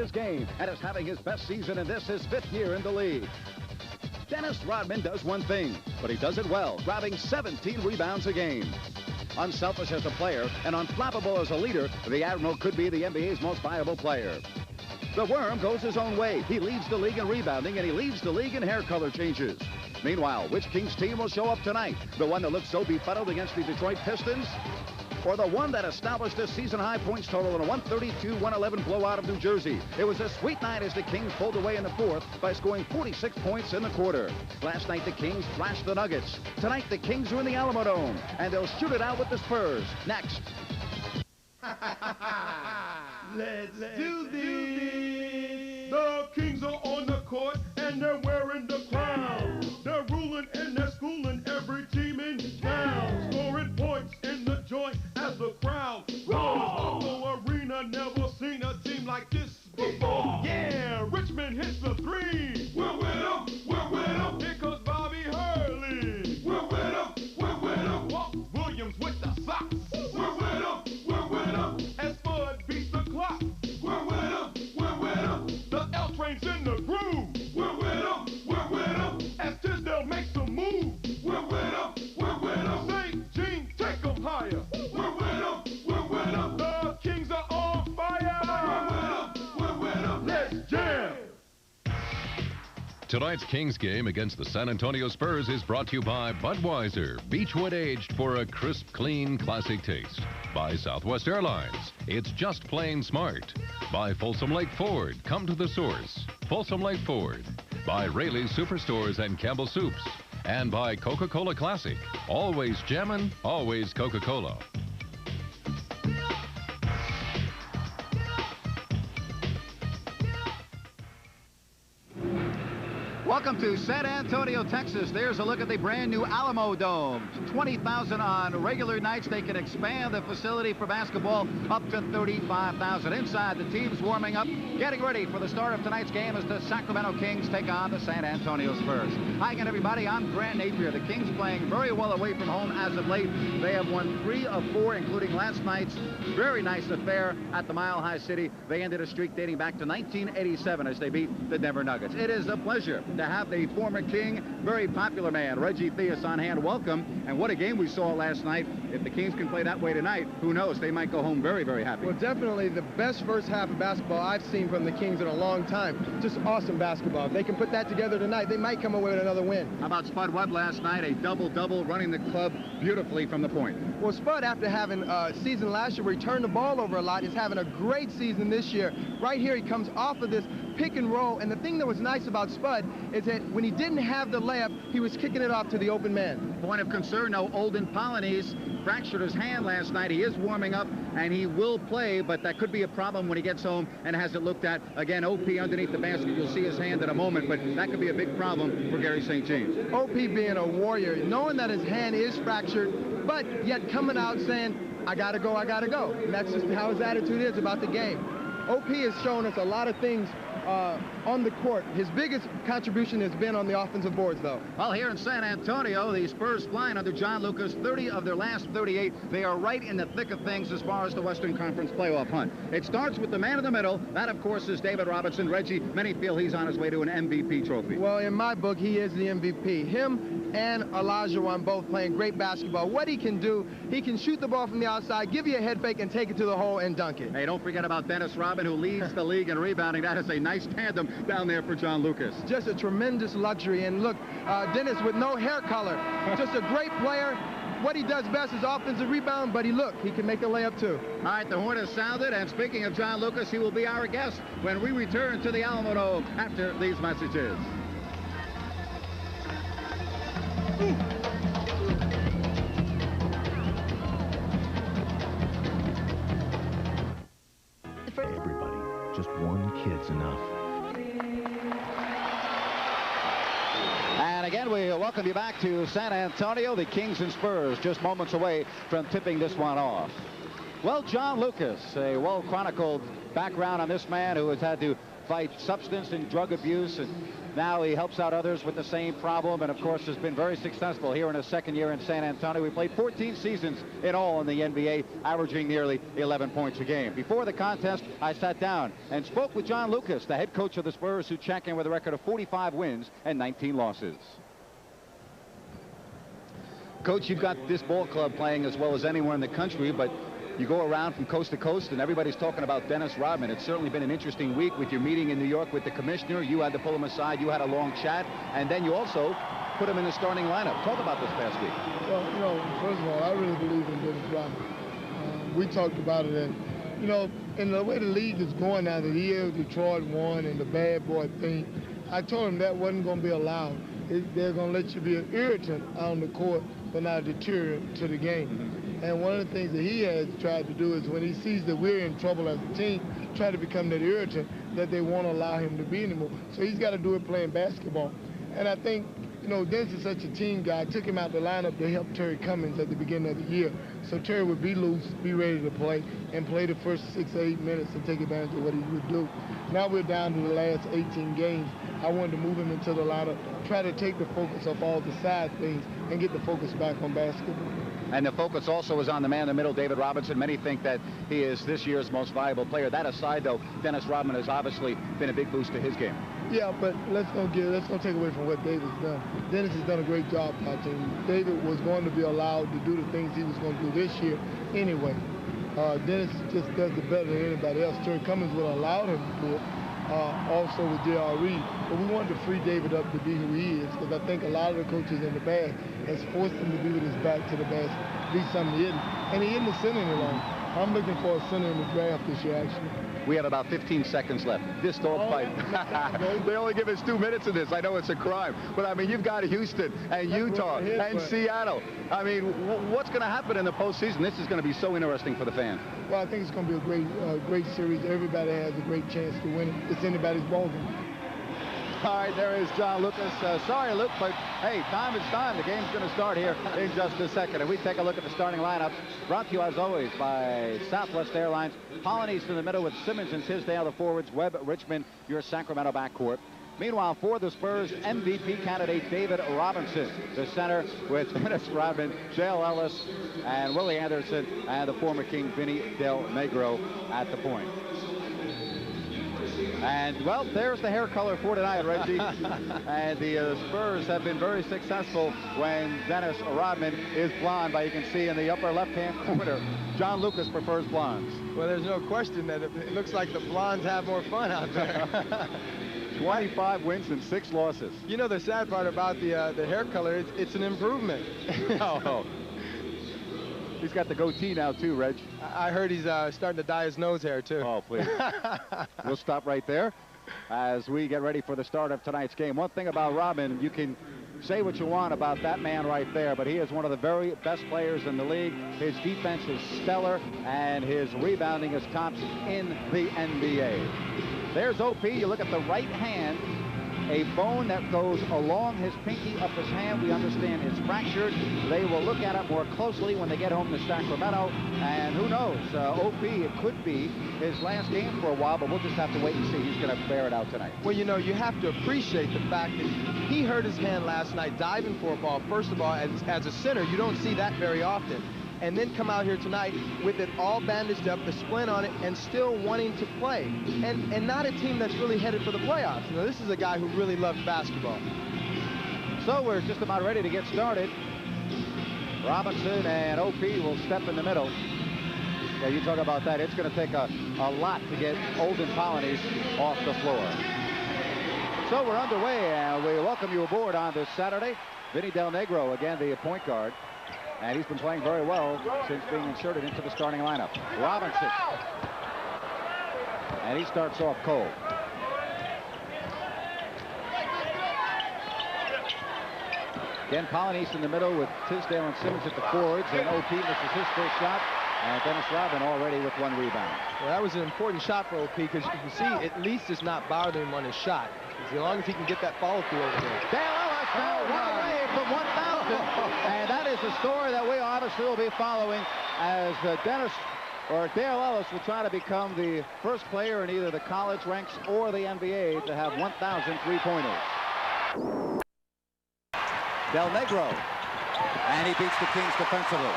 his game and is having his best season in this, his 5th year in the league. Dennis Rodman does one thing, but he does it well, grabbing 17 rebounds a game. Unselfish as a player and unflappable as a leader, the Admiral could be the NBA's most valuable player. The Worm goes his own way. He leads the league in rebounding, and he leads the league in hair color changes. Meanwhile, which Kings team will show up tonight? The one that looks so befuddled against the Detroit Pistons? Or the one that established a season-high points total in a 132-111 blowout of New Jersey? It was a sweet night as the Kings pulled away in the 4th by scoring 46 points in the quarter. Last night, the Kings thrashed the Nuggets. Tonight, the Kings are in the Alamodome, and they'll shoot it out with the Spurs. Next. Let's do this. The Kings are on the court, and they're wearing the crown. They're ruling and they're schooling every team in town. Scoring points in the joint as the crowd roars. The arena never seen a team like this before. Yeah, Richmond hits the 3. We're with them, we're with them. Here comes Bobby Hurley. We're with them, we're with them. Walt Williams with the socks. We're with them, we're with them. As Spud beats the clock. We're with them, we're with them. The L train's in the groove. We're with them, we're with them. As Tisdale makes a move. We're with them, we're with them. St. Jean, take them higher. We're with them, we're with them. The Kings are on fire. We're with them, let's jam. Tonight's Kings game against the San Antonio Spurs is brought to you by Budweiser, Beechwood aged for a crisp, clean, classic taste. By Southwest Airlines, it's just plain smart. By Folsom Lake Ford, come to the source. Folsom Lake Ford. By Rayleigh's Superstores and Campbell Soups. And by Coca-Cola Classic. Always jammin', always Coca-Cola. Welcome to San Antonio, Texas. There's a look at the brand new Alamodome. 20,000 on regular nights. They can expand the facility for basketball up to 35,000. Inside, the team's warming up, getting ready for the start of tonight's game as the Sacramento Kings take on the San Antonio Spurs. Hi again, everybody. I'm Grant Napier. The Kings playing very well away from home as of late. They have won 3 of 4, including last night's very nice affair at the Mile High City. They ended a streak dating back to 1987 as they beat the Denver Nuggets. It is a pleasure to have the former King, very popular man, Reggie Theus, on hand. Welcome. And what a game we saw last night. If the Kings can play that way tonight, who knows? They might go home very, very happy. Well, definitely the best first half of basketball I've seen from the Kings in a long time. Just awesome basketball. If they can put that together tonight, they might come away with another win. How about Spud Webb last night? A double-double, running the club beautifully from the point. Well, Spud, after having a season last year where he turned the ball over a lot, is having a great season this year. Right here, he comes off of this pick and roll, and the thing that was nice about Spud is that when he didn't have the layup, he was kicking it off to the open man. Point of concern, no, Olden Polynice fractured his hand last night. He is warming up, and he will play, but that could be a problem when he gets home and has it looked at. Again, OP underneath the basket. You'll see his hand in a moment, but that could be a big problem for Gary St. James. OP being a warrior, knowing that his hand is fractured, but yet coming out saying, I gotta go, I gotta go. And that's just how his attitude is about the game. OP has shown us a lot of things on the court. His biggest contribution has been on the offensive boards, though. Well, here in San Antonio, the Spurs flying under John Lucas, 30 of their last 38. They are right in the thick of things as far as the Western Conference playoff hunt. It starts with the man in the middle. That, of course, is David Robinson. Reggie, many feel he's on his way to an MVP trophy. Well, in my book, he is the MVP. Him and Olajuwon both playing great basketball. What he can do, he can shoot the ball from the outside, give you a head fake, and take it to the hole and dunk it. Hey, don't forget about Dennis Rodman, who leads the league in rebounding. That is a nice tandem down there for John Lucas. Just a tremendous luxury. And look, Dennis with no hair color. Just a great player. What he does best is offensive rebound, but he can make the layup too. All right, the horn is sounded, and speaking of John Lucas, he will be our guest when we return to the Alamodome after these messages. For everybody, just one kid's enough. And again, we welcome you back to San Antonio. The Kings and Spurs just moments away from tipping this one off. Well, John Lucas, a well-chronicled background on this man who has had to fight substance and drug abuse, and now he helps out others with the same problem, and of course has been very successful here in his second year in San Antonio. We played 14 seasons in all in the NBA, averaging nearly 11 points a game. Before the contest, I sat down and spoke with John Lucas, the head coach of the Spurs, who check in with a record of 45 wins and 19 losses. Coach, you've got this ball club playing as well as anywhere in the country, but you go around from coast to coast and everybody's talking about Dennis Rodman. It's certainly been an interesting week with your meeting in New York with the commissioner. You had to pull him aside. You had a long chat, and then you also put him in the starting lineup. Talk about this past week. Well, you know, first of all, I really believe in Dennis Rodman. We talked about it, and, you know, in the way the league is going now, the year Detroit won and the bad boy thing, I told him that wasn't going to be allowed. They're going to let you be an irritant on the court, but not a deterrent to the game. And one of the things that he has tried to do is when he sees that we're in trouble as a team, try to become that irritant that they won't allow him to be anymore. So he's got to do it playing basketball. And I think, you know, Dennis is such a team guy. I took him out the lineup to help Terry Cummings at the beginning of the year. So Terry would be loose, be ready to play, and play the first 6 or 8 minutes and take advantage of what he would do. Now we're down to the last 18 games. I wanted to move him into the lineup, try to take the focus off all the side things and get the focus back on basketball. And the focus also is on the man in the middle, David Robinson. Many think that he is this year's most valuable player. That aside, though, Dennis Rodman has obviously been a big boost to his game. Yeah, but let's not take away from what David's done. Dennis has done a great job for our team. David was going to be allowed to do the things he was going to do this year anyway. Dennis just does it better than anybody else. Terry Cummings would have allowed him to do it. Also with J.R. Reed, but we wanted to free David up to be who he is, because I think a lot of the coaches in the past has forced him to be with his back to the basket, be something he isn't, and he isn't a center any longer. I'm looking for a center in the draft this year, actually. We have about 15 seconds left. This dog fight. They only give us 2 minutes of this. I know it's a crime, but I mean, you've got Houston and Utah and Seattle. I mean, what's going to happen in the postseason? This is going to be so interesting for the fans. Well, I think it's going to be a great series. Everybody has a great chance to win it. It's anybody's ballgame. All right, there is John Lucas. Sorry, Luke, but hey, time is time. The game's going to start here in just a second. And we take a look at the starting lineups, brought to you as always by Southwest Airlines. Polynese in the middle with Simmons and Tisdale, the forwards. Webb, Richmond, your Sacramento backcourt. Meanwhile, for the Spurs, MVP candidate David Robinson, the center with Dennis Rodman, Dale Ellis, and Willie Anderson, and the former King Vinny Del Negro at the point. And, well, there's the hair color for tonight, Reggie. And the Spurs have been very successful when Dennis Rodman is blonde, but you can see in the upper left-hand corner, John Lucas prefers blondes. Well, there's no question that it looks like the blondes have more fun out there. 25 wins and 6 losses. You know, the sad part about the hair color, it's an improvement. Oh. He's got the goatee now, too, Reg. I heard he's starting to dye his nose hair, too. Oh, please. We'll stop right there as we get ready for the start of tonight's game. One thing about Rodman, you can say what you want about that man right there, but he is one of the very best players in the league. His defense is stellar, and his rebounding is tops in the NBA. There's OP. You look at the right hand. A bone that goes along his pinky up his hand, we understand, is fractured. They will look at it more closely when they get home to Sacramento. And who knows, OP, it could be his last game for a while, but we'll just have to wait and see. He's going to bear it out tonight. Well, you know, you have to appreciate the fact that he hurt his hand last night diving for a ball. First of all, as a center, you don't see that very often. And then come out here tonight with it all bandaged up, the splint on it, and still wanting to play. And not a team that's really headed for the playoffs. You know, this is a guy who really loves basketball. So we're just about ready to get started. Robinson and OP will step in the middle. Yeah, you talk about that. It's going to take a lot to get Olden Polynese off the floor. So we're underway, and we welcome you aboard on this Saturday. Vinny Del Negro, again, the point guard. And he's been playing very well since being inserted into the starting lineup. Robinson. And he starts off cold. Again, Polynese in the middle with Tisdale and Simmons at the forwards. And OP misses his first shot. And Dennis Rodman already with 1 rebound. Well, that was an important shot for OP, because you can see at least it's not bothering him on his shot. As long as he can get that follow-through over there. Dale Ellis now one away from 1,000. And that is the story that we obviously will be following as Dennis or Dale Ellis will try to become the first player in either the college ranks or the NBA to have 1,000 three-pointers. Del Negro, and he beats the Kings defensively.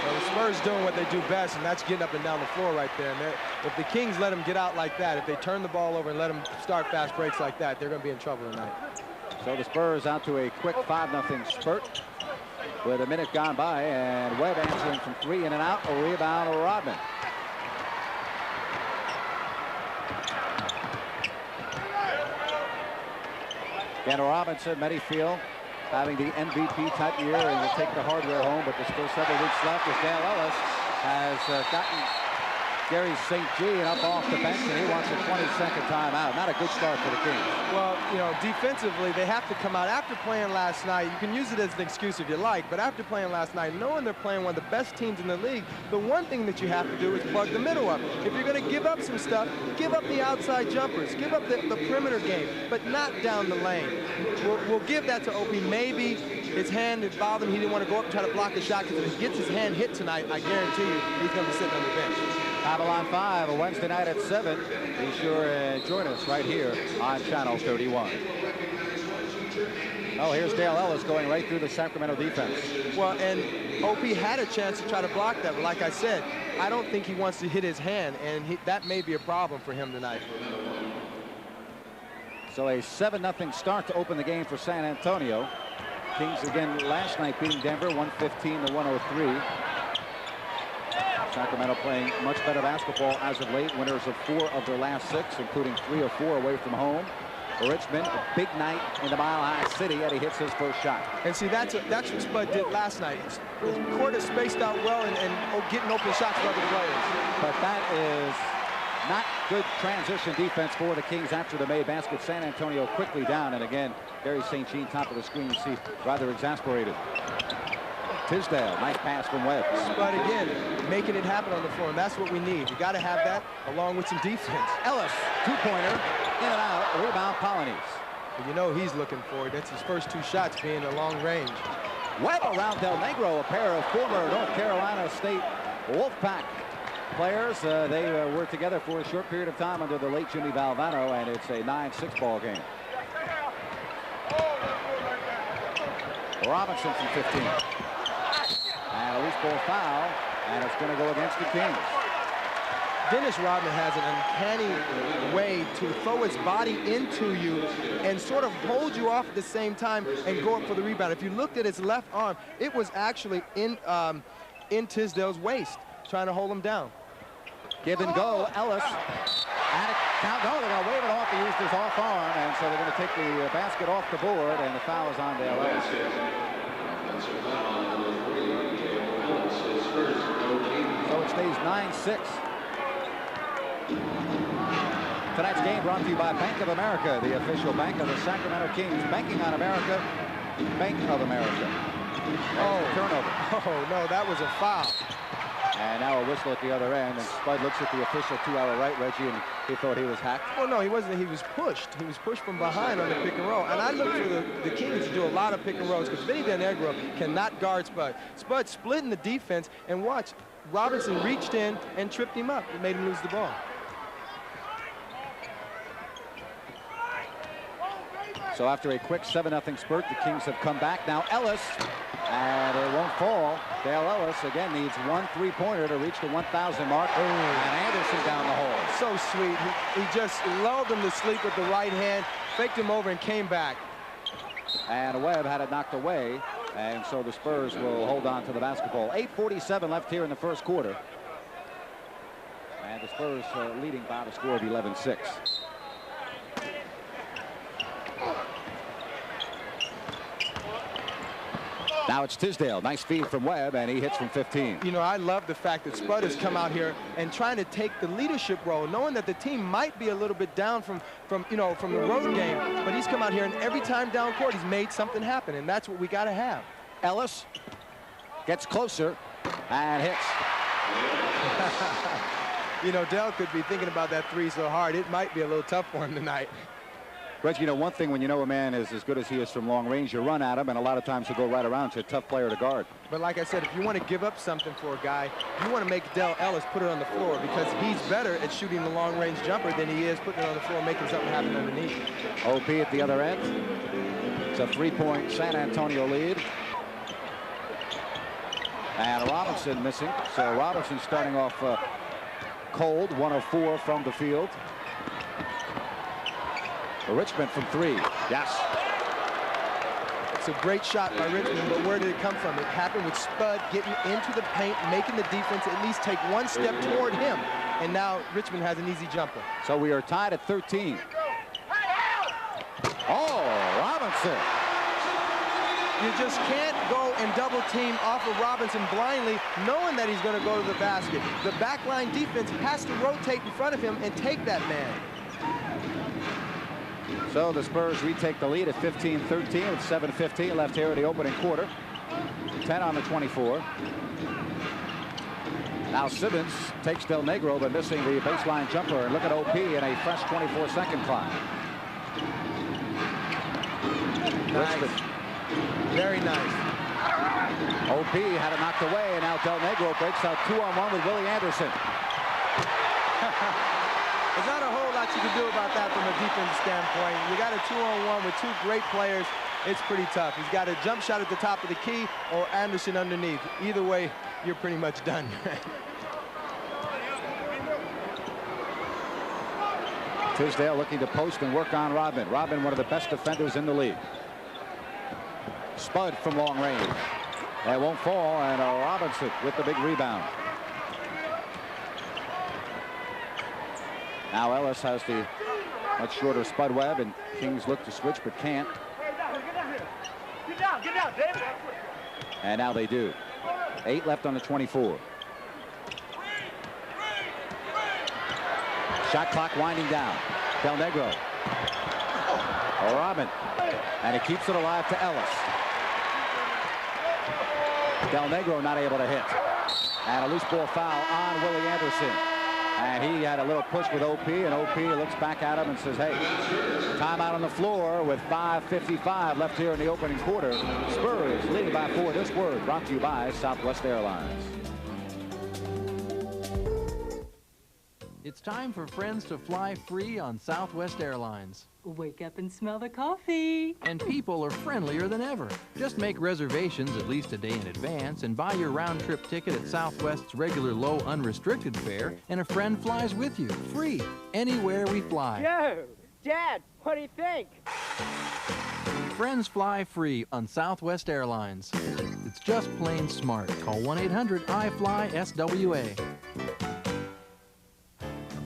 Well, the Spurs doing what they do best, and that's getting up and down the floor right there. And if the Kings let them get out like that, if they turn the ball over and let them start fast breaks like that, they're going to be in trouble tonight. So the Spurs out to a quick 5-0 spurt with a minute gone by, and Webb answering from 3 in and out. A rebound of Rodman. Daniel Robinson, many feel, having the MVP type year and will take the hardware home, but there's still several weeks left as Dale Ellis has gotten Gary St. Jean up off the bench, and he wants a 20-second timeout. Not a good start for the Kings. Well, you know, defensively, they have to come out. After playing last night, you can use it as an excuse if you like, but after playing last night, knowing they're playing one of the best teams in the league, the one thing that you have to do is plug the middle up. If you're going to give up some stuff, give up the outside jumpers, give up the perimeter game, but not down the lane. We'll give that to OP. Maybe his hand had bothered him. He didn't want to go up and try to block the shot, because if he gets his hand hit tonight, I guarantee you he's going to be sitting on the bench. Babylon 5, a Wednesday night at 7. Be sure and join us right here on Channel 31. Oh, here's Dale Ellis going right through the Sacramento defense. Well, and OP had a chance to try to block that, but like I said, I don't think he wants to hit his hand, and that may be a problem for him tonight. So a 7-0 start to open the game for San Antonio. Kings again last night beating Denver 115-103. Sacramento playing much better basketball as of late. Winners of 4 of their last 6, including 3 of 4 away from home. Richmond, a big night in the Mile High City, and he hits his first shot. And see, that's what Spud did last night. The court is spaced out well and getting open shots for other players. But that is not good transition defense for the Kings after the made basket. San Antonio quickly down, and again, Gary St. Jean, top of the screen, you see, rather exasperated. Tisdale, nice pass from Webb. But again, making it happen on the floor, and that's what we need. You got to have that along with some defense. Ellis, two-pointer, in and out, rebound Polonese. You know he's looking for it. That's his first 2 shots being a long range. Webb around Del Negro, a pair of former North Carolina State Wolfpack players. They were together for a short period of time under the late Jimmy Valvano, and it's a 9-6 ball game. Robinson from 15. And a loose ball foul, and it's going to go against the Kings. Dennis Rodman has an uncanny way to throw his body into you and sort of hold you off at the same time and go up for the rebound. If you looked at his left arm, it was actually in Tisdale's waist, trying to hold him down. Give and go, Ellis. And it count. No, they're going to wave it off. He used his off arm, and so they're going to take the basket off the board, and the foul is on Dale Ellis. So it stays 9-6. Tonight's game brought to you by Bank of America, the official bank of the Sacramento Kings. Banking on America, Bank of America. Oh, turnover. Oh, no, that was a foul. And now a whistle at the other end, and Spud looks at the official to our right, Reggie, and he thought he was hacked. Well, no, he wasn't. He was pushed. He was pushed from behind on the pick and roll. And I look for the Kings to do a lot of pick and rolls because Vinny Del Negro cannot guard Spud. Spud split in the defense, and watch, Robinson reached in and tripped him up. It made him lose the ball. So after a quick 7-0 spurt, the Kings have come back. Now Ellis, and it won't fall. Dale Ellis again needs 1 3-pointer to reach the 1,000 mark. Ooh. And Anderson down the hole. So sweet. He just lulled him to sleep with the right hand, faked him over, and came back. And Webb had it knocked away, and so the Spurs will hold on to the basketball. 8:47 left here in the first quarter. And the Spurs leading by the score of 11-6. Now it's Tisdale. Nice feed from Webb, and he hits from 15. You know, I love the fact that Spud has come out here and trying to take the leadership role, knowing that the team might be a little bit down from the road game, but he's come out here and every time down court he's made something happen, and that's what we got to have. Ellis gets closer and hits. You know, Dell could be thinking about that 3 so hard. It might be a little tough for him tonight. Reggie, you know, one thing when you know a man is as good as he is from long range, you run at him, and a lot of times he'll go right around. It's a tough player to guard. But like I said, if you want to give up something for a guy, you want to make Dale Ellis put it on the floor, because he's better at shooting the long-range jumper than he is putting it on the floor, making something happen underneath. OP at the other end. It's a 3-point San Antonio lead. And Robinson missing. So Robinson starting off cold, 1 of 4 from the field. Richmond from 3. Yes. It's a great shot by Richmond, but where did it come from? It happened with Spud getting into the paint, making the defense at least take one step toward him. And now Richmond has an easy jumper. So we are tied at 13. Oh, Robinson. You just can't go and double team off of Robinson blindly, knowing that he's going to go to the basket. The backline defense has to rotate in front of him and take that man. So the Spurs retake the lead at 15-13 with 7:15 left here in the opening quarter. 10 on the 24. Now Simmons takes Del Negro, but missing the baseline jumper. And look at OP in a fresh 24-second clock. Nice. Very nice. OP had it knocked away, and now Del Negro breaks out 2-on-1 with Willie Anderson. There's not a whole lot you can do about that from a defensive standpoint. You got a 2-on-1 with 2 great players. It's pretty tough. He's got a jump shot at the top of the key or Anderson underneath. Either way, you're pretty much done. Tisdale looking to post and work on Rodman. Rodman, one of the best defenders in the league. Spud from long range. That won't fall, and Robinson with the big rebound. Now Ellis has the much shorter Spud Webb, and Kings look to switch but can't. Get down, David. And now they do. 8 left on the 24. Shot clock winding down. Del Negro. Rodman. And he keeps it alive to Ellis. Del Negro not able to hit. And a loose ball foul on Willie Anderson. And he had a little push with OP, and OP looks back at him and says, hey, timeout on the floor with 5:55 left here in the opening quarter. Spurs leading by 4. This word brought to you by Southwest Airlines. It's time for friends to fly free on Southwest Airlines. Wake up and smell the coffee. And people are friendlier than ever. Just make reservations at least a day in advance and buy your round-trip ticket at Southwest's regular low unrestricted fare, and a friend flies with you, free, anywhere we fly. Joe, Dad, what do you think? Friends fly free on Southwest Airlines. It's just plain smart. Call 1-800-I-FLY-SWA.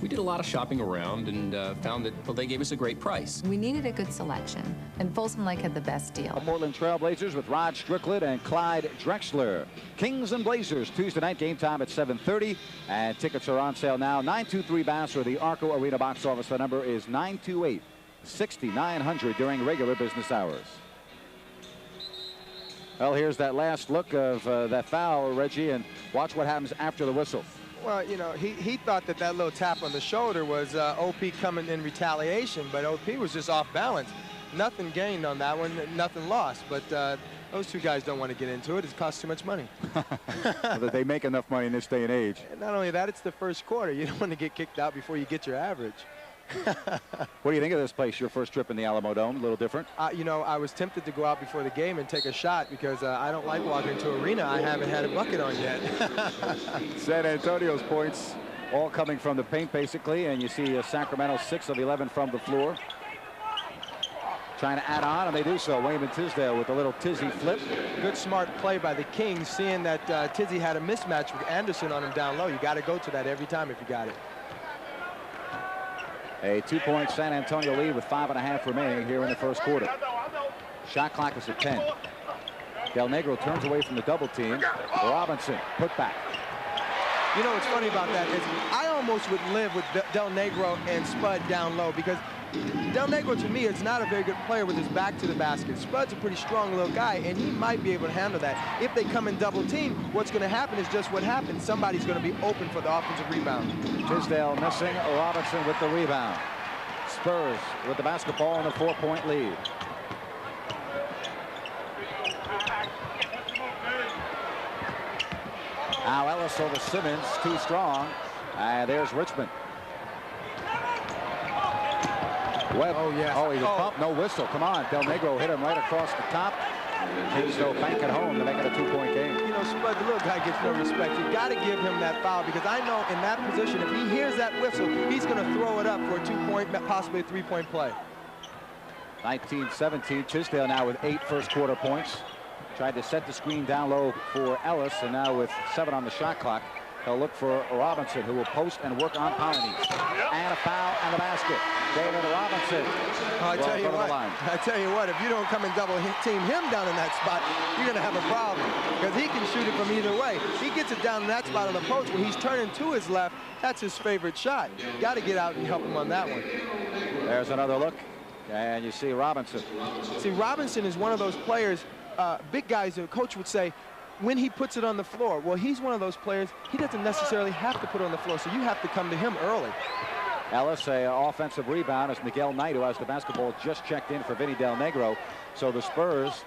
We did a lot of shopping around and found that, well, they gave us a great price. We needed a good selection, and Folsom Lake had the best deal. Portland Trailblazers with Rod Strickland and Clyde Drexler. Kings and Blazers Tuesday night, game time at 7:30, and tickets are on sale now. 923 Bass, the Arco Arena box office. The number is 928-6900 during regular business hours. Well, here's that last look of that foul, Reggie, and watch what happens after the whistle. Well, you know, he thought that little tap on the shoulder was OP coming in retaliation, but OP was just off balance. Nothing gained on that one, nothing lost. But those two guys don't want to get into it. It costs too much money. Well, they make enough money in this day and age. And not only that, it's the first quarter. You don't want to get kicked out before you get your average. What do you think of this place? Your first trip in the Alamodome, a little different? You know, I was tempted to go out before the game and take a shot because I don't like walking into an arena I haven't had a bucket on yet. San Antonio's points all coming from the paint, basically, and you see Sacramento 6 of 11 from the floor. Trying to add on, and they do so. Wayman Tisdale with a little Tizzy flip. Good smart play by the Kings, seeing that Tizzy had a mismatch with Anderson on him down low. You got to go to that every time if you got it. A 2-point San Antonio lead with 5.5 remaining here in the first quarter. Shot clock is at 10. Del Negro turns away from the double team. Robinson put back. You know what's funny about that is I almost would live with Del Negro and Spud down low, because Del Negro to me is not a very good player with his back to the basket. Spud's a pretty strong little guy, and he might be able to handle that. If they come in double team, what's going to happen is just what happened. Somebody's going to be open for the offensive rebound. Tisdale missing. Robinson with the rebound. Spurs with the basketball and a 4-point lead. Now Ellis over Simmons, too strong. And there's Richmond. Webb. Oh, yes. Oh, he was bumped. No whistle. Come on. Del Negro hit him right across the top. Kings though bank it home to make it a 2-point game. You know, Spud, the little guy gets no respect. You got to give him that foul because I know in that position, if he hears that whistle, he's going to throw it up for a 2-point, possibly a 3-point play. 19-17. Tisdale now with 8 first-quarter points. Tried to set the screen down low for Ellis, and now with 7 on the shot clock, they'll look for Robinson, who will post and work on Polynice. And a foul and a basket. David Robinson. I tell you what, if you don't come and double team him down in that spot, you're going to have a problem because he can shoot it from either way. He gets it down in that spot on the post when he's turning to his left. That's his favorite shot. Got to get out and help him on that one. There's another look, and you see Robinson. See, Robinson is one of those players, big guys, the coach would say, when he puts it on the floor, well, he's one of those players, he doesn't necessarily have to put it on the floor, so you have to come to him early. Ellis, a offensive rebound as Miguel Knight, who has the basketball, just checked in for Vinny Del Negro. So the Spurs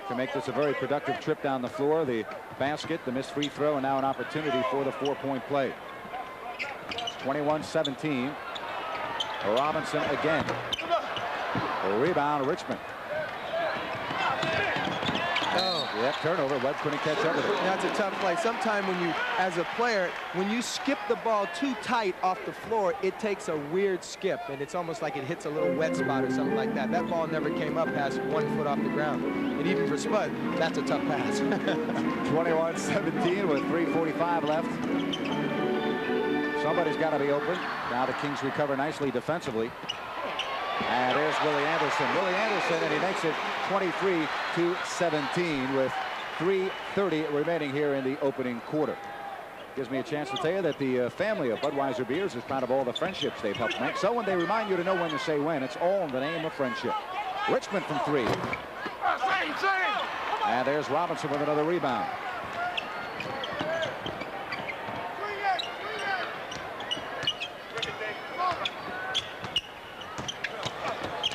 can make this a very productive trip down the floor. The basket, the missed free throw, and now an opportunity for the 4-point play. 21-17. Robinson again. A rebound, Richmond. Oh. Yep, turnover. Webb couldn't catch everything. That's a tough play. Sometime when you, as a player, when you skip the ball too tight off the floor, it takes a weird skip, and it's almost like it hits a little wet spot or something like that. That ball never came up past 1 foot off the ground. And even for Spud, that's a tough pass. 21-17 with 3:45 left. Somebody's got to be open. Now the Kings recover nicely defensively. And there's Willie Anderson. Willie Anderson, and he makes it 23-17 with 3:30 remaining here in the opening quarter. Gives me a chance to tell you that the family of Budweiser beers is proud of all the friendships they've helped make. So when they remind you to know when to say when, it's all in the name of friendship. Richmond from 3. And there's Robinson with another rebound.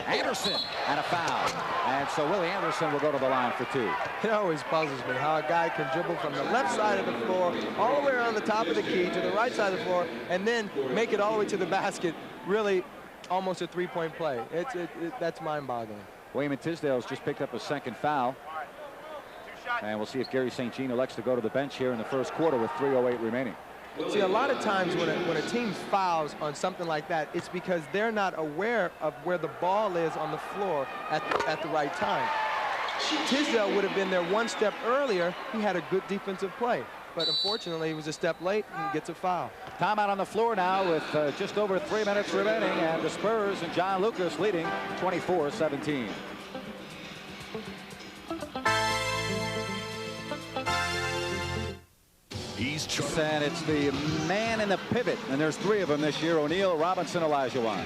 Anderson and a foul. And so Willie Anderson will go to the line for 2. It always puzzles me how a guy can dribble from the left side of the floor all the way around the top of the key to the right side of the floor and then make it all the way to the basket. Really almost a 3-point play. That's mind-boggling. Wayman Tisdale's just picked up a second foul. And we'll see if Gary St. Jean elects to go to the bench here in the first quarter with 3:08 remaining. See, a lot of times when a team fouls on something like that, it's because they're not aware of where the ball is on the floor at the right time. Tisdale would have been there 1 step earlier. He had a good defensive play. But unfortunately, he was a step late and gets a foul. Timeout on the floor now with just over 3 minutes remaining. And the Spurs and John Lucas leading 24-17. And it's the man in the pivot, and there's 3 of them this year: O'Neal, Robinson, Olajuwon.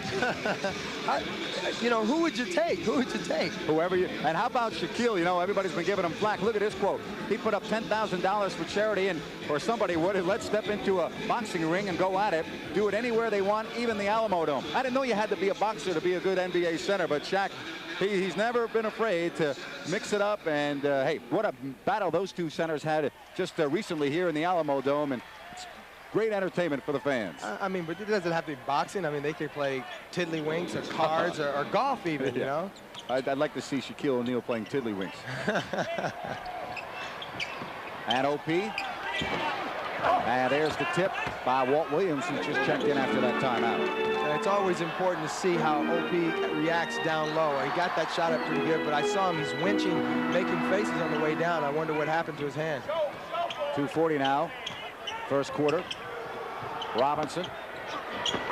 You know, who would you take? Who would you take? Whoever you. And how about Shaquille? You know, everybody's been giving him flack. Look at this quote. He put up $10,000 for charity, and or somebody would. Let's step into a boxing ring and go at it. Do it anywhere they want, even the Alamodome. I didn't know you had to be a boxer to be a good NBA center, but Shaq, he's never been afraid to mix it up. And hey, what a battle those 2 centers had just recently here in the Alamodome, and it's great entertainment for the fans. I mean, but it doesn't have to be boxing. I mean, they could play tiddlywinks or cards or golf even, you know? I'd like to see Shaquille O'Neal playing tiddlywinks. And OP. And there's the tip by Walt Williams, who just checked in after that timeout. It's always important to see how OP reacts down low. He got that shot up pretty good, but I saw him. He's winching, making faces on the way down. I wonder what happened to his hand. 2:40 now, first quarter. Robinson,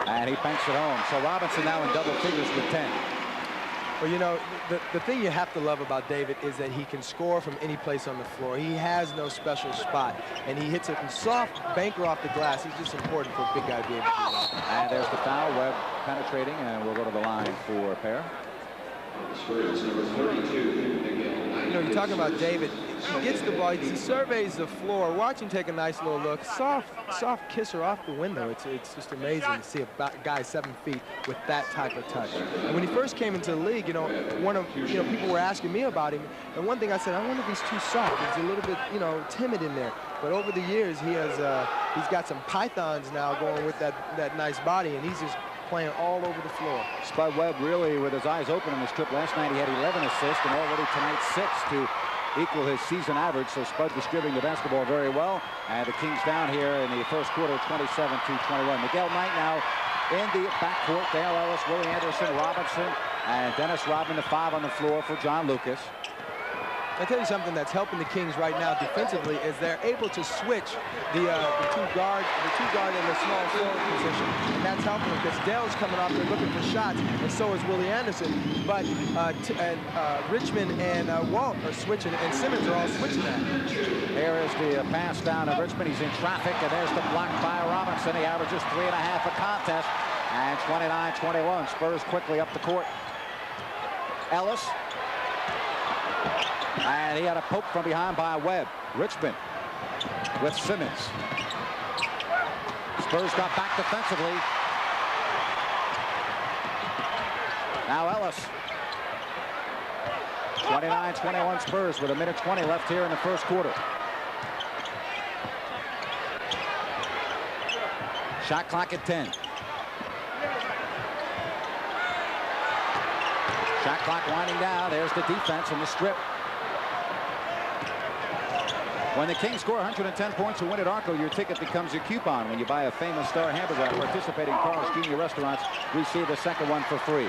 and he banks it home. So Robinson now in double figures with 10. Well, you know, the thing you have to love about David is that he can score from any place on the floor. He has no special spot, and he hits a soft banker off the glass. It's just important for a big guy to be able to do that. And there's the foul. Webb penetrating, and we'll go to the line for a pair. You know, you're talking about David. He gets the ball, he surveys the floor, watch him take a nice little look, soft kisser off the window. It's just amazing to see a guy 7 feet with that type of touch. And when he first came into the league, you know, people were asking me about him, and one thing I said, I wonder if he's too soft. He's a little bit, you know, timid in there. But over the years, he's got some pythons now going with that nice body, and he's just playing all over the floor. Spud Webb really with his eyes open on this trip. Last night he had 11 assists, and already tonight 6 to equal his season average. So Spud distributing the basketball very well. And the Kings down here in the first quarter, 27-21. Miguel Knight now in the backcourt. Dale Ellis, Willie Anderson, Robinson, and Dennis Rodman, the 5 on the floor for John Lucas. I tell you something that's helping the Kings right now defensively is they're able to switch the two guard in the small forward position, and that's helping them because Dale's coming off there looking for shots, and so is Willie Anderson. But Richmond and Walt are switching, and Simmons are all switching that. Here is the pass down to Richmond. He's in traffic, and there's the block by Robinson. He averages 3.5 a contest, and 29-21. Spurs quickly up the court. Ellis. And he had a poke from behind by Webb. Richmond with Simmons. Spurs got back defensively. Now Ellis. 29-21 Spurs with 1:20 left here in the first quarter. Shot clock at 10. Shot clock winding down. There's the defense in the strip. When the Kings score 110 points to win at Arco, your ticket becomes your coupon. When you buy a Famous Star hamburger at participating Carl's Jr. restaurants, receive the second one for free.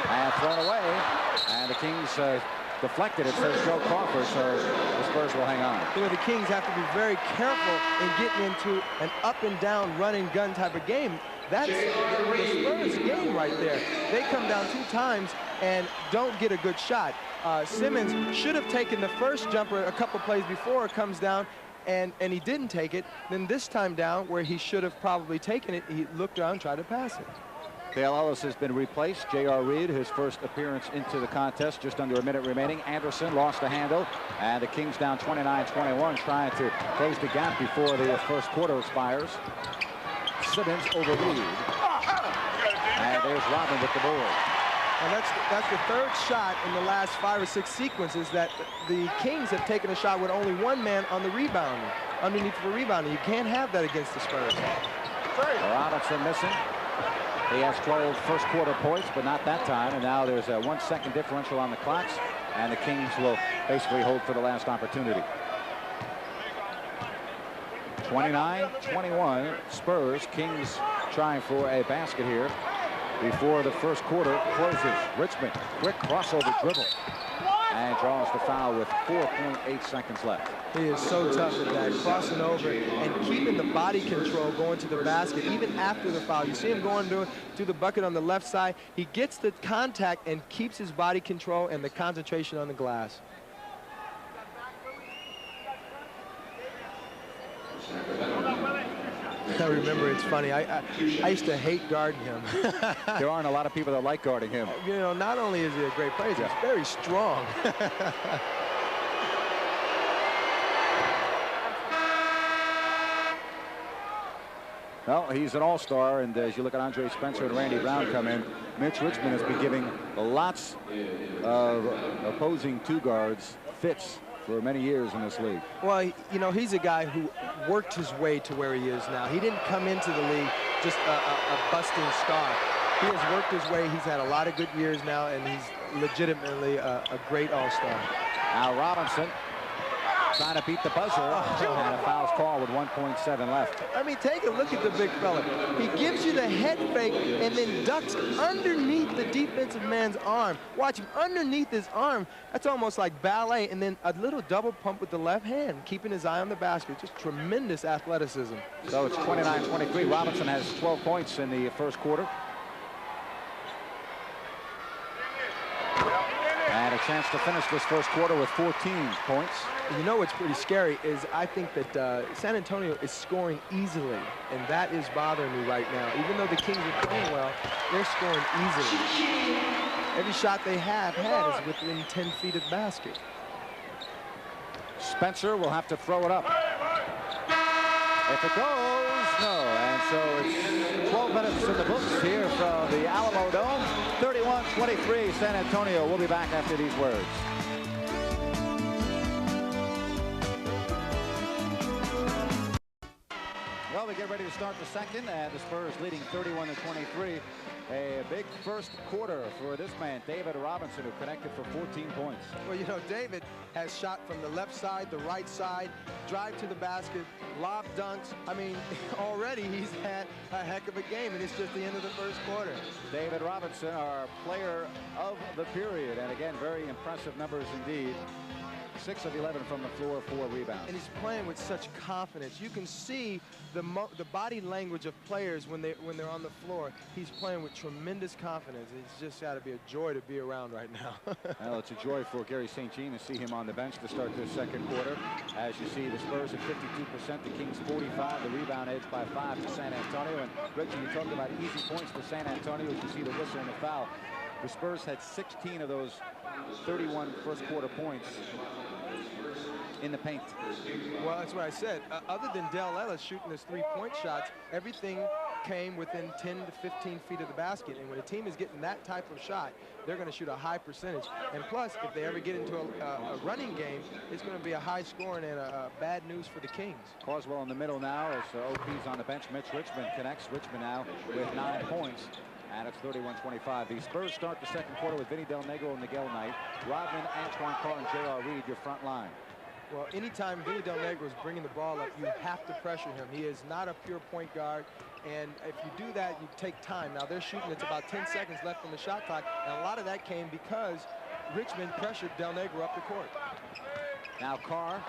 And thrown away. And the Kings deflected. It says Joe Crawford, so the Spurs will hang on. You know, the Kings have to be very careful in getting into an up and down, run and gun type of game. That's the Spurs game right there. They come down 2 times and don't get a good shot. Simmons should have taken the first jumper a couple plays before it comes down, and he didn't take it. Then this time down, where he should have probably taken it, he looked around and tried to pass it. Dale Ellis has been replaced. J.R. Reed, his first appearance into the contest, just under a minute remaining. Anderson lost the handle, and the Kings down 29-21, trying to close the gap before the first quarter expires. Simmons over Reed. And there's Rodman with the board. And that's the third shot in the last 5 or 6 sequences that the Kings have taken a shot with only one man on the rebound, underneath for rebounding. You can't have that against the Spurs. Robinson missing. He has 12 first quarter points, but not that time. And now there's a 1 second differential on the clocks, and the Kings will basically hold for the last opportunity. 29-21 Spurs. Kings trying for a basket here before the first quarter closes. Richmond, quick crossover dribble, and draws the foul with 4.8 seconds left. He is so tough at that, crossing over and keeping the body control going to the basket even after the foul. You see him going to the bucket on the left side. He gets the contact and keeps his body control and the concentration on the glass. I remember, it's funny, I used to hate guarding him. There aren't a lot of people that like guarding him. You know, not only is he a great player, he's very strong. Well, he's an all-star, and as you look at Andre Spencer and Randy Brown come in, Mitch Richmond has been giving lots of opposing 2 guards fits for many years in this league. Well, you know, he's a guy who worked his way to where he is now. He didn't come into the league just a busting star. He has worked his way. He's had a lot of good years now, and he's legitimately a great all-star. Now Robinson trying to beat the buzzer, and a foul's called with 1.7 left. I mean, take a look at the big fella. He gives you the head fake and then ducks underneath the defensive man's arm. Watch him underneath his arm. That's almost like ballet, and then a little double pump with the left hand, keeping his eye on the basket. Just tremendous athleticism. So it's 29-23. Robinson has 12 points in the first quarter. And a chance to finish this first quarter with 14 points. You know what's pretty scary is I think that San Antonio is scoring easily, and that is bothering me right now. Even though the Kings are playing well, they're scoring easily. Every shot they have had is within 10 feet of the basket. Spencer will have to throw it up. If it goes, no. And so it's 12 minutes in the books here from the Alamodome. 31-23 San Antonio. We'll be back after these words. Well, we get ready to start the second, and the Spurs leading 31-23. A big first quarter for this man, David Robinson, who connected for 14 points. Well, you know, David has shot from the left side, the right side, drive to the basket, lob dunks. I mean, already he's had a heck of a game, and it's just the end of the first quarter. David Robinson, our player of the period, and again, very impressive numbers indeed. 6 of 11 from the floor, 4 rebounds. And he's playing with such confidence. You can see the body language of players when they're on the floor. He's playing with tremendous confidence. It's just got to be a joy to be around right now. Well, it's a joy for Gary St. Jean to see him on the bench to start this second quarter. As you see, the Spurs at 52%, the Kings 45. The rebound edge by 5 to San Antonio. And Richie, you talked about easy points for San Antonio. As you see the whistle and the foul. The Spurs had 16 of those 31 first quarter points in the paint. Well, that's what I said. Other than Dale Ellis shooting his three-point shots, everything came within 10 to 15 feet of the basket. And when a team is getting that type of shot, they're going to shoot a high percentage. And plus, if they ever get into a running game, it's going to be a high scoring and bad news for the Kings. Carswell in the middle now as OP's on the bench. Mitch Richmond connects. Richmond now with 9 points. And it's 31-25. The Spurs start the second quarter with Vinny Del Negro and Miguel Knight. Rodman, Antoine Carr, and J.R. Reed, your front line. Well, anytime Vinny Del Negro is bringing the ball up, you have to pressure him. He is not a pure point guard. And if you do that, you take time. Now, they're shooting. It's about 10 seconds left on the shot clock. And a lot of that came because Richmond pressured Del Negro up the court. Now Carr.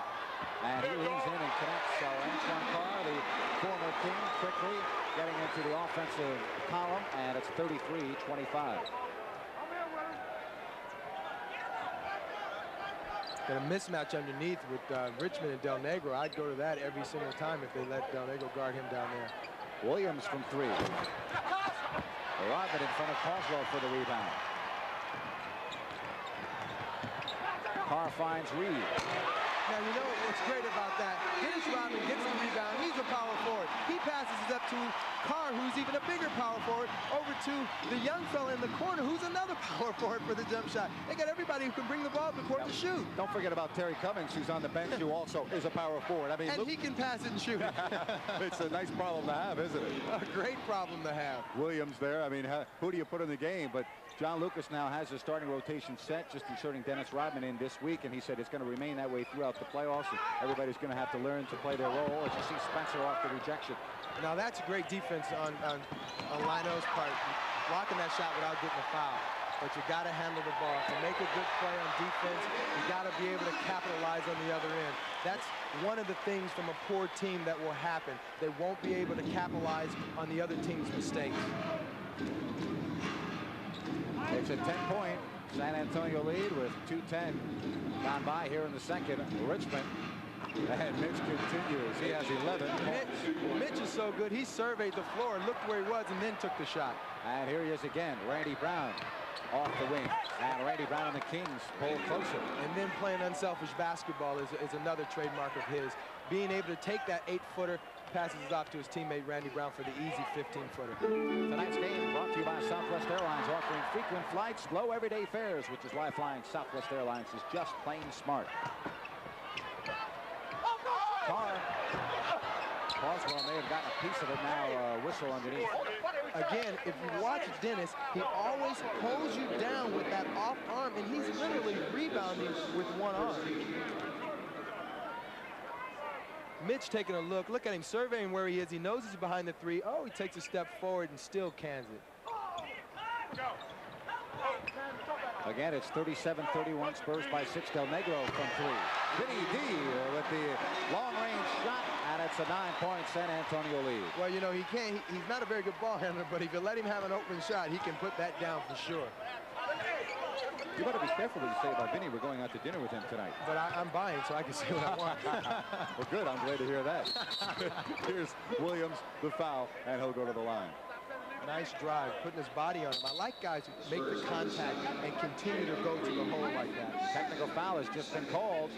And he leans in and connects. So Antoine Carr, the former King, quickly getting into the offensive column, and it's 33-25. Got a mismatch underneath with Richmond and Del Negro. I'd go to that every single time if they let Del Negro guard him down there. Williams from 3. Rodman in front of Carswell for the rebound. Carr finds Reed. Now, you know what's great about that? Dennis Rodman gets the rebound. He's a power forward. He passes it up to Carr, who's even a bigger power forward, over to the young fella in the corner, who's another power forward for the jump shot. They got everybody who can bring the ball up the court to shoot. Don't forget about Terry Cummings, who's on the bench, who also is a power forward. I mean, and he can pass it and shoot it. It's a nice problem to have, isn't it? A great problem to have. Williams there. I mean, who do you put in the game? But John Lucas now has his starting rotation set, just inserting Dennis Rodman in this week, and he said it's going to remain that way throughout the playoffs, and everybody's going to have to learn to play their role. As you see Spencer off the rejection. Now that's a great defense on Lionel's part, blocking that shot without getting a foul. But you got to handle the ball. To make a good play on defense, you got to be able to capitalize on the other end. That's one of the things from a poor team that will happen. They won't be able to capitalize on the other team's mistakes. It's a 10-point San Antonio lead with 2:10 gone by here in the second. Richmond. And Mitch continues. He has 11 points. Mitch is so good. He surveyed the floor, looked where he was, and then took the shot. And here he is again. Randy Brown off the wing. And Randy Brown and the Kings pull closer. And then playing unselfish basketball is another trademark of his. Being able to take that 8-footer, passes it off to his teammate Randy Brown for the easy 15-footer. Tonight's game brought to you by Southwest Airlines, offering frequent flights, low everyday fares, which is why flying Southwest Airlines is just plain smart. Carr. Carswell may have gotten a piece of it now, whistle underneath. Again, if you watch Dennis, he always pulls you down with that off arm, and he's literally rebounding with one arm. Mitch taking a look at him, surveying where he is. He knows he's behind the 3. Oh, he takes a step forward and still cans it. Again, it's 37-31, Spurs by 6. Del Negro from 3. Vinny D with the long-range shot, and it's a 9-point San Antonio lead. Well, you know, he's not a very good ball handler, but if you let him have an open shot, he can put that down for sure. You better be careful what you say about Vinny. We're going out to dinner with him tonight. But I'm buying, so I can say what I want. Well, good. I'm glad to hear that. Here's Williams, the foul, and he'll go to the line. Nice drive, putting his body on him. I like guys who make the contact and continue to go to the hole like that. Technical foul has just been called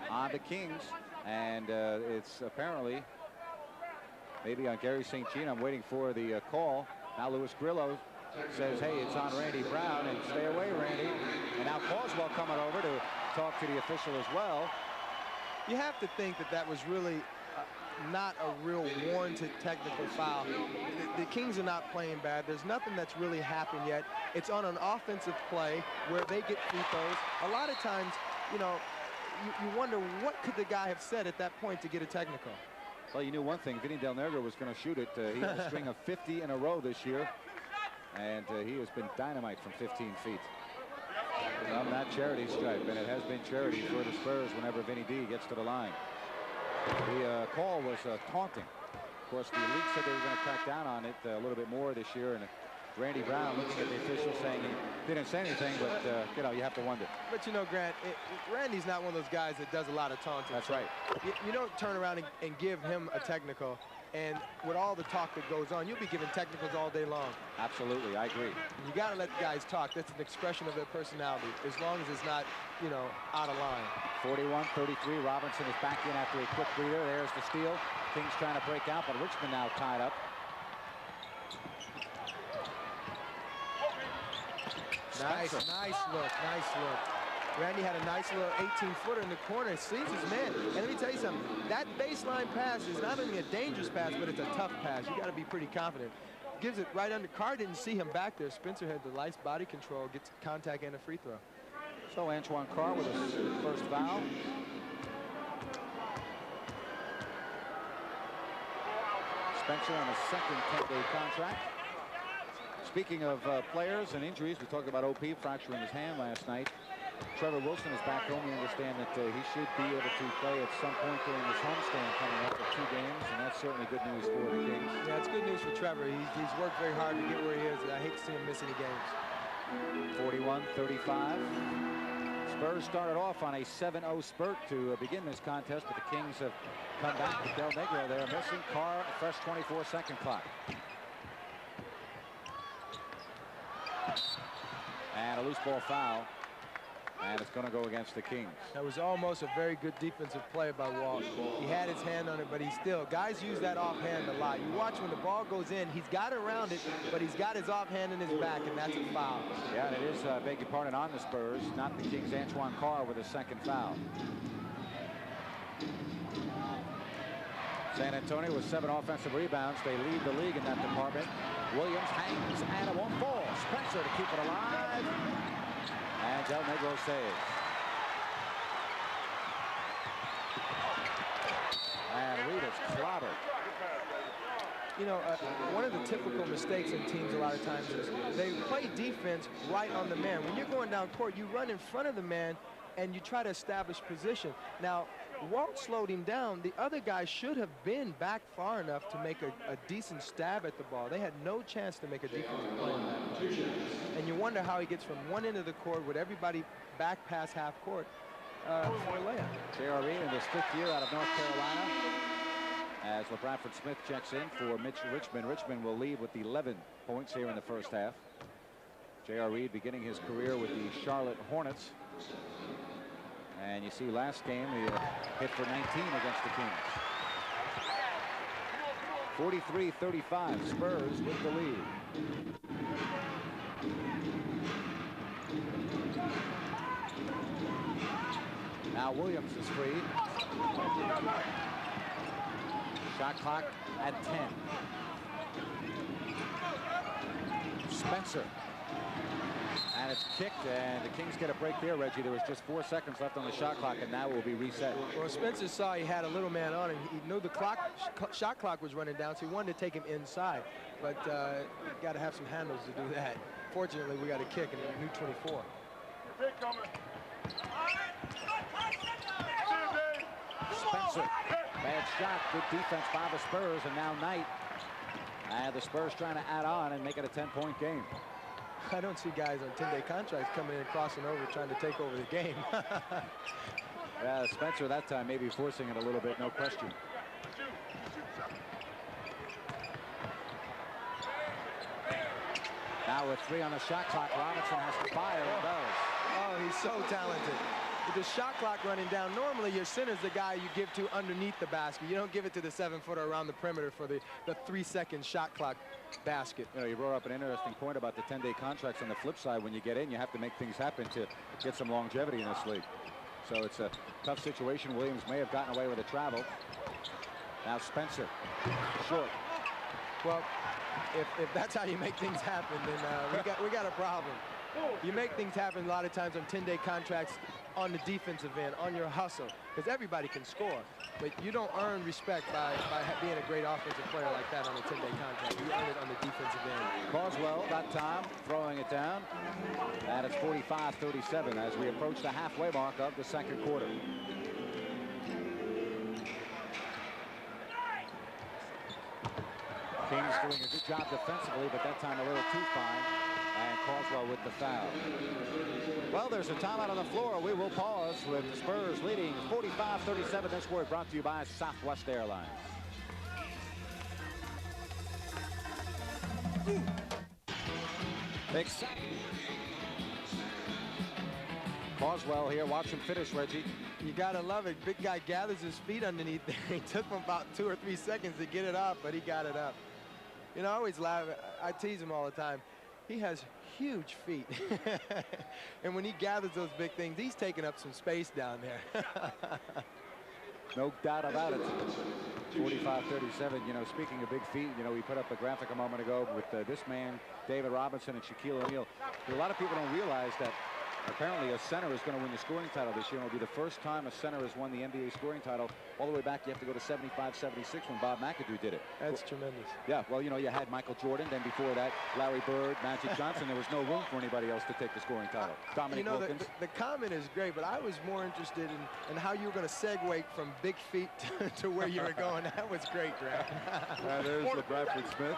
on the Kings, and it's apparently maybe on Gary St. Jean. I'm waiting for the call. Now Louis Grillo says, hey, it's on Randy Brown, and stay away, Randy. And now Carswell coming over to talk to the official as well. You have to think that that was really not a real warranted technical foul. The Kings are not playing bad. There's nothing that's really happened yet. It's on an offensive play where they get free throws. A lot of times, you know, you wonder what could the guy have said at that point to get a technical. Well, you knew one thing. Vinny Del Negro was going to shoot it. He has a string of 50 in a row this year, and he has been dynamite from 15 feet. From that charity stripe, and it has been charity for the Spurs whenever Vinny D gets to the line. The call was taunting. Of course, the league said they were going to crack down on it a little bit more this year, and Randy Brown looking at the official saying he didn't say anything, but you know, you have to wonder. But you know, Grant, Randy's not one of those guys that does a lot of taunting. That's right. You don't turn around and give him a technical, and with all the talk that goes on, you'll be giving technicals all day long. Absolutely, I agree. You got to let guys talk. That's an expression of their personality, as long as it's not, you know, out of line. 41-33. Robinson is back in after a quick breather. There's the steal. Kings trying to break out, but Richmond now tied up. Nice look, nice look. Randy had a nice little 18-footer in the corner. Sees his man. And let me tell you something. That baseline pass is not only a dangerous pass, but it's a tough pass. You got to be pretty confident. Gives it right under. Carr didn't see him back there. Spencer had the nice body control, gets contact and a free throw. So Antoine Carr with his first foul. Spencer on a second 10-day contract. Speaking of players and injuries, we talked about OP fracturing his hand last night. Trevor Wilson is back home. We understand that he should be able to play at some point during this homestand coming up for 2 games, and that's certainly good news for the Kings. Yeah, it's good news for Trevor. He's worked very hard to get where he is. I hate to see him miss any games. 41-35. Spurs started off on a 7-0 spurt to begin this contest, but the Kings have come back with Del Negro there missing. Carr, a fresh 24-second clock. And a loose ball foul. And it's going to go against the Kings. That was almost a very good defensive play by Walt. He had his hand on it, but he still, guys use that offhand a lot. You watch when the ball goes in, he's got around it, but he's got his offhand in his back, and that's a foul. Yeah, and it is, beg your pardon, on the Spurs, not the Kings. Antoine Carr with his second foul. San Antonio with 7 offensive rebounds. They lead the league in that department. Williams hangs, and it won't fall. Spencer to keep it alive. And Del Negro saves. And Reed is clobbered. You know, one of the typical mistakes in teams a lot of times is they play defense right on the man. When you're going down court, you run in front of the man and you try to establish position. Now, Walt slowed him down. The other guy should have been back far enough to make a decent stab at the ball. They had no chance to make a defensive play on that play. And you wonder how he gets from one end of the court with everybody back past half court for a layup. J.R. Reed in his 5th year out of North Carolina. As LeBradford Smith checks in for Mitch Richmond. Richmond will lead with 11 points here in the first half. J.R. Reed beginning his career with the Charlotte Hornets. And you see last game, he hit for 19 against the Kings. 43-35, Spurs with the lead. Now Williams is free. Shot clock at 10. Spencer. And it's kicked, and the Kings get a break there, Reggie. There was just 4 seconds left on the shot clock, and now it will be reset. Well, Spencer saw he had a little man on him. He knew the shot clock was running down, so he wanted to take him inside. But you got to have some handles to do that. Fortunately, we got a kick, and a new 24. Spencer, bad shot, good defense by the Spurs, and now Knight. And the Spurs trying to add on and make it a 10-point game. I don't see guys on 10-day contracts coming in and crossing over trying to take over the game. Yeah, Spencer that time maybe forcing it a little bit, no question. Now with 3 on the shot clock, Robinson has to fire and does. Oh, he's so talented. With the shot clock running down, normally your center's the guy you give to underneath the basket. You don't give it to the 7-footer around the perimeter for the 3-second shot clock basket. You know, you brought up an interesting point about the 10-day contracts. On the flip side, when you get in, you have to make things happen to get some longevity in this league. So it's a tough situation. Williams may have gotten away with a travel. Now Spencer, short. Well, if that's how you make things happen, then we got a problem. You make things happen a lot of times on 10-day contracts on the defensive end, on your hustle, because everybody can score. But you don't earn respect by being a great offensive player like that on a 10-day contract. You earn it on the defensive end. Carswell that time throwing it down. And it's 45-37 as we approach the halfway mark of the second quarter. Kings doing a good job defensively, but that time a little too fine. And Carswell with the foul. Well, there's a timeout on the floor. We will pause with the Spurs leading 45-37. This word brought to you by Southwest Airlines. Exciting. Carswell here. Watch him finish, Reggie. You got to love it. Big guy gathers his feet underneath there. He took him about 2 or 3 seconds to get it up, but he got it up. You know, I always laugh. I tease him all the time. He has huge feet. And when he gathers those big things, he's taking up some space down there. No doubt about it. 45-37. You know, speaking of big feet, you know, we put up a graphic a moment ago with this man, David Robinson, and Shaquille O'Neal. A lot of people don't realize that apparently a center is going to win the scoring title this year. It'll be the first time a center has won the NBA scoring title. All the way back, you have to go to 75-76 when Bob McAdoo did it. That's tremendous. Yeah, well, you know, you had Michael Jordan. Then before that, Larry Bird, Magic Johnson. There was no room for anybody else to take the scoring title. Dominic Wilkins. The comment is great, but I was more interested in how you were going to segue from big feet to where you were going. That was great, Grant. There's the Bradford Smith.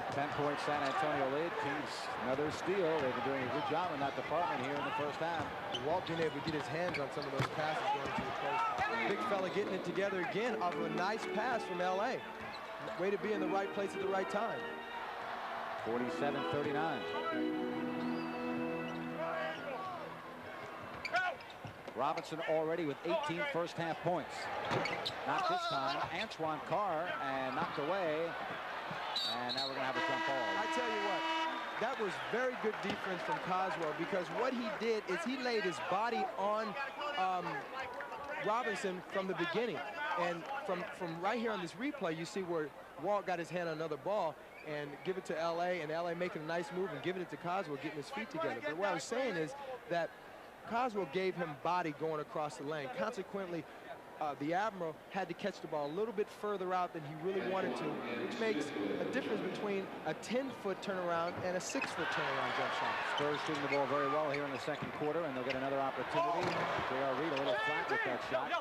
10-point San Antonio lead. Kings another steal. They've been doing a good job in that department here in the first half. Walt being able to get his hands on some of those passes going to the post. Big fella getting it together again off of a nice pass from L.A. Way to be in the right place at the right time. 47-39. Robinson already with 18 first half points. Not this time. Antoine Carr and knocked away. And now we're going to have a jump ball. I tell you what, that was very good defense from Carswell, because what he did is he laid his body on Robinson from the beginning. And from right here on this replay, you see where Walt got his hand on another ball and give it to L.A., and L.A. making a nice move and giving it to Carswell, getting his feet together. But what I was saying is that Carswell gave him body going across the lane. Consequently, the Admiral had to catch the ball a little bit further out than he really wanted to, which makes a difference between a 10-foot turnaround and a 6-foot turnaround jump shot. Spurs shooting the ball very well here in the second quarter, and they'll get another opportunity. J.R. Reed a little flat with that shot.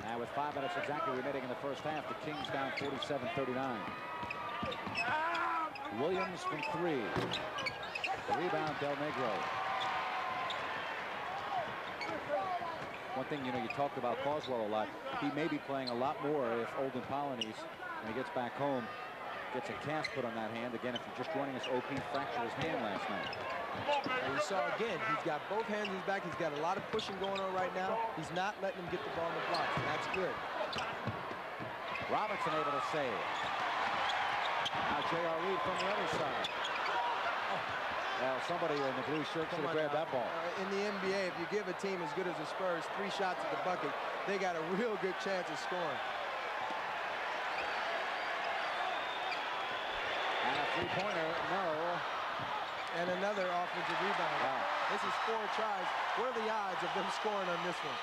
And with 5 minutes exactly remaining in the first half, the Kings down 47-39. Williams from 3. Rebound, Del Negro. One thing, you know, you talked about Carswell a lot. He may be playing a lot more if Olden Polynice, when he gets back home, gets a cast put on that hand. Again, if you're just joining us, OP fractured his hand last night. And you saw again, he's got both hands in his back. He's got a lot of pushing going on right now. He's not letting him get the ball in the blocks, and that's good. Robinson able to save. Now J.R. Reed from the other side. Well, somebody in the blue shirt should have grabbed that ball. In the NBA, if you give a team as good as the Spurs 3 shots at the bucket, they got a real good chance of scoring. And a three-pointer, no. And another offensive rebound. Wow. This is 4 tries. What are the odds of them scoring on this one?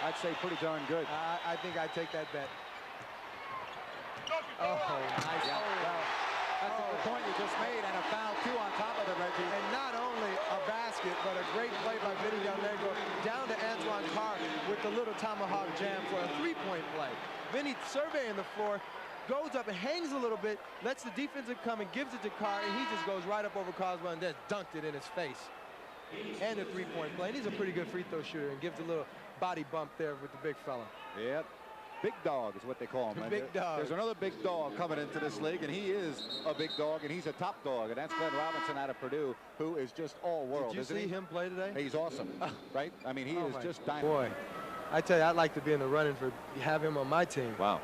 I'd say pretty darn good. I think I'd take that bet. Oh, nice. Yeah. Well, that's a good point you just made, and a foul, too, on top of it, Reggie. And not only a basket, but a great play by Vinny Del Negro down to Antoine Carr with the little tomahawk jam for a 3-point play. Vinny surveying the floor, goes up and hangs a little bit, lets the defensive come and gives it to Carr, and he just goes right up over Carswell and just dunked it in his face. And a 3-point play. And he's a pretty good free throw shooter and gives a little body bump there with the big fella. Yep. Big dog is what they call him. Big dog. There's another big dog coming into this league, and he is a big dog, and he's a top dog, and that's Glenn Robinson out of Purdue, who is just all world. Did you see him play today? He's awesome, right? I mean, he is just dynamite. Boy, I tell you, I'd like to be in the running for have him on my team. Wow.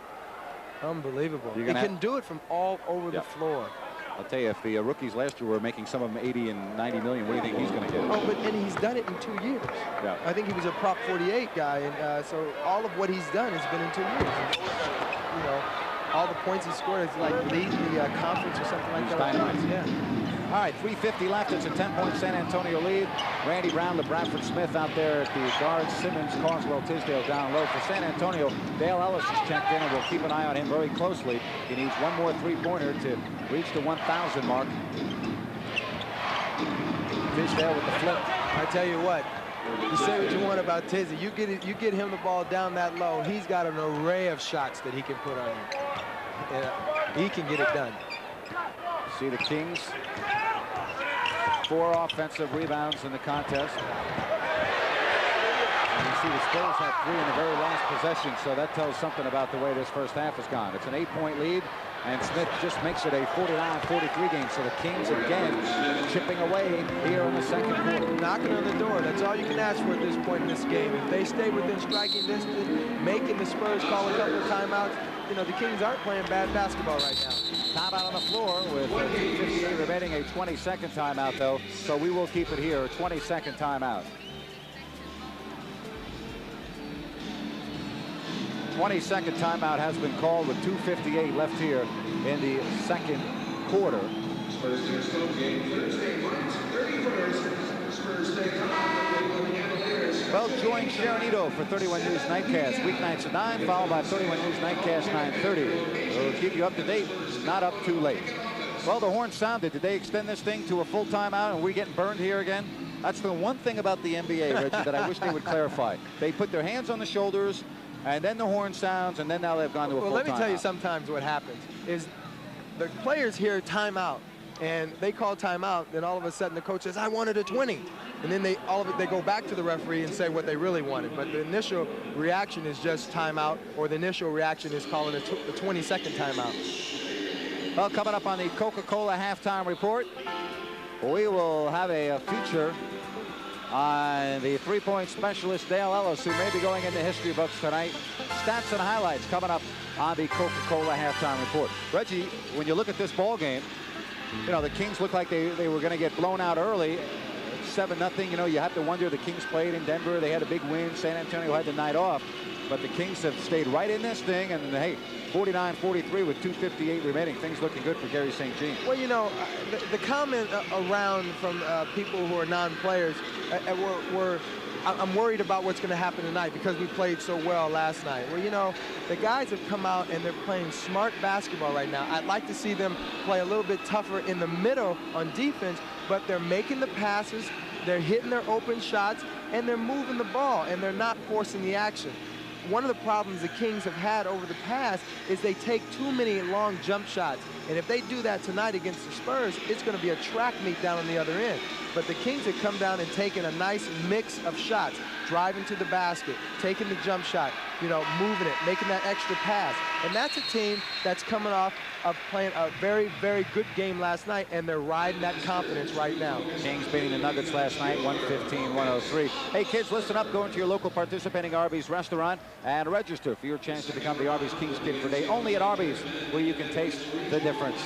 Unbelievable. He can do it from all over the floor. I'll tell you, if the rookies last year were making some of them 80 and 90 million, what do you think he's going to get? Oh, and he's done it in 2 years. Yeah. I think he was a Prop 48 guy, and so all of what he's done has been in 2 years. You know, all the points he scored is like lead the conference or something like that. Dynamite. Yeah. All right, 3:50 left. It's a 10-point San Antonio lead. Randy Brown, LeBradford Smith out there at the guards. Simmons, Carswell, Tisdale down low. For San Antonio, Dale Ellis is checked in, and we'll keep an eye on him very closely. He needs one more three-pointer to reach the 1,000 mark. Tisdale with the flip. I tell you what, you say what you want about Tizzy. You get him the ball down that low, he's got an array of shots that he can put on you. He can get it done. See the Kings. 4 offensive rebounds in the contest. And you see the Spurs had 3 in the very last possession, so that tells something about the way this first half has gone. It's an 8-point lead, and Smith just makes it a 49-43 game. So the Kings again chipping away here in the second quarter. Knocking on the door. That's all you can ask for at this point in this game. If they stay within striking distance, making the Spurs call a couple of timeouts, you know, the Kings aren't playing bad basketball right now. Timeout on the floor with 2:58 remaining, a 20-second timeout, though. So we will keep it here, a 20-second timeout. 20-second timeout has been called with 2:58 left here in the second quarter. Well, join Sharon Ito for 31 News Nightcast, weeknights at 9, followed by 31 News Nightcast 9:30. We'll keep you up to date, not up too late. Well, the horn sounded. Did they extend this thing to a full timeout and we're getting burned here again? That's the one thing about the NBA, Reggie, that I wish they would clarify. They put their hands on the shoulders, and then the horn sounds, and then now they've gone to a full timeout. Well, let me tell you sometimes what happens is the players hear timeout, and they call timeout, then all of a sudden the coach says, I wanted a 20. And then they go back to the referee and say what they really wanted. But the initial reaction is just timeout, or the initial reaction is calling a 20-second timeout. Well, coming up on the Coca-Cola halftime report, we will have a feature on the three-point specialist Dale Ellis, who may be going into history books tonight. Stats and highlights coming up on the Coca-Cola halftime report. Reggie, when you look at this ball game, you know, the Kings look like they were going to get blown out early. 7-0, you know, you have to wonder. The Kings played in Denver. They had a big win. San Antonio had the night off. But the Kings have stayed right in this thing. And, hey, 49-43 with 2:58 remaining. Things looking good for Gary St. Jean. Well, you know, the comment around from people who are non-players were I'm worried about what's going to happen tonight because we played so well last night. Well, you know, the guys have come out and they're playing smart basketball right now. I'd like to see them play a little bit tougher in the middle on defense, but they're making the passes, they're hitting their open shots, and they're moving the ball, and they're not forcing the action. One of the problems the Kings have had over the past is they take too many long jump shots. And if they do that tonight against the Spurs, it's going to be a track meet down on the other end. But the Kings have come down and taken a nice mix of shots, driving to the basket, taking the jump shot, you know, moving it, making that extra pass. And that's a team that's coming off of playing a very, very good game last night, and they're riding that confidence right now. Kings beating the Nuggets last night, 115-103. Hey, kids, listen up. Go into your local participating Arby's restaurant and register for your chance to become the Arby's Kings Kid for Day. Only at Arby's, where you can taste the difference.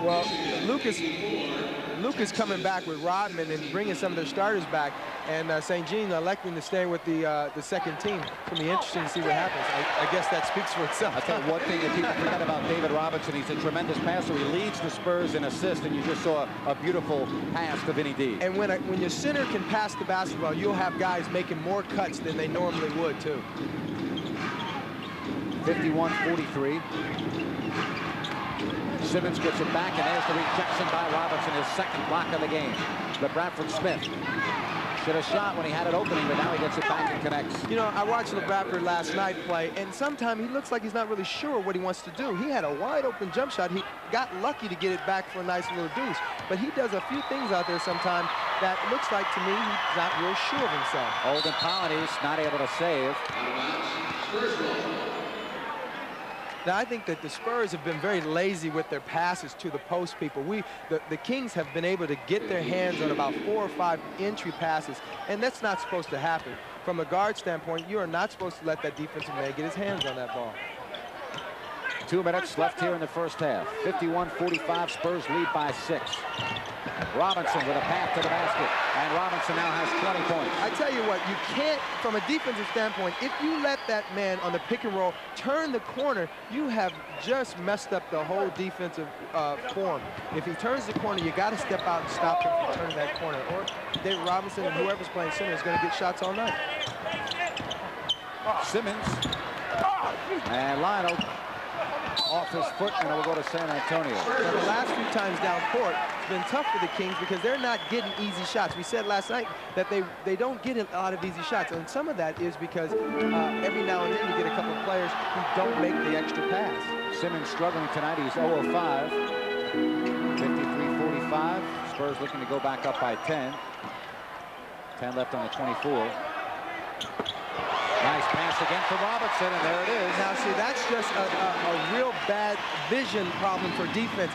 Well, Luka's coming back with Rodman and bringing some of their starters back, and St. Jean electing to stay with the second team. It's going to be interesting to see what happens. I guess that speaks for itself. I'll tell you one thing that people forget about David Robinson. He's a tremendous passer. He leads the Spurs in assists, and you just saw a beautiful pass to Vinny D. And when your center can pass the basketball, you'll have guys making more cuts than they normally would, too. 51-43. Simmons gets it back, and there's the rejection by Robinson, his second block of the game. LeBradford Smith should have shot when he had it opening, but now he gets it back and connects. You know, I watched LeBradford last night play, and sometimes he looks like he's not really sure what he wants to do. He had a wide open jump shot. He got lucky to get it back for a nice little deuce, but he does a few things out there sometimes that looks like to me he's not real sure of himself. Holden Polynice not able to save. Now, I think that the Spurs have been very lazy with their passes to the post people. The Kings have been able to get their hands on about 4 or 5 entry passes, and that's not supposed to happen. From a guard standpoint, you are not supposed to let that defensive man get his hands on that ball. 2 minutes left here in the first half. 51-45, Spurs lead by 6. Robinson with a path to the basket, and Robinson now has 20 points. I tell you what, you can't, from a defensive standpoint, if you let that man on the pick and roll turn the corner, you have just messed up the whole defensive form. If he turns the corner, you got to step out and stop him from turning that corner, or David Robinson and whoever's playing center is going to get shots all night. Simmons and Lionel off his foot, and it will go to San Antonio. Now, the last few times down court, it's been tough for the Kings because they're not getting easy shots. We said last night that they don't get a lot of easy shots, and some of that is because every now and then you get a couple of players who don't make the extra pass. Simmons struggling tonight. He's 0 of 5. 53-45. Spurs looking to go back up by 10. 10 left on the 24. Nice pass again for Robinson, and there it is. Now, see, that's just a real bad vision problem for defense.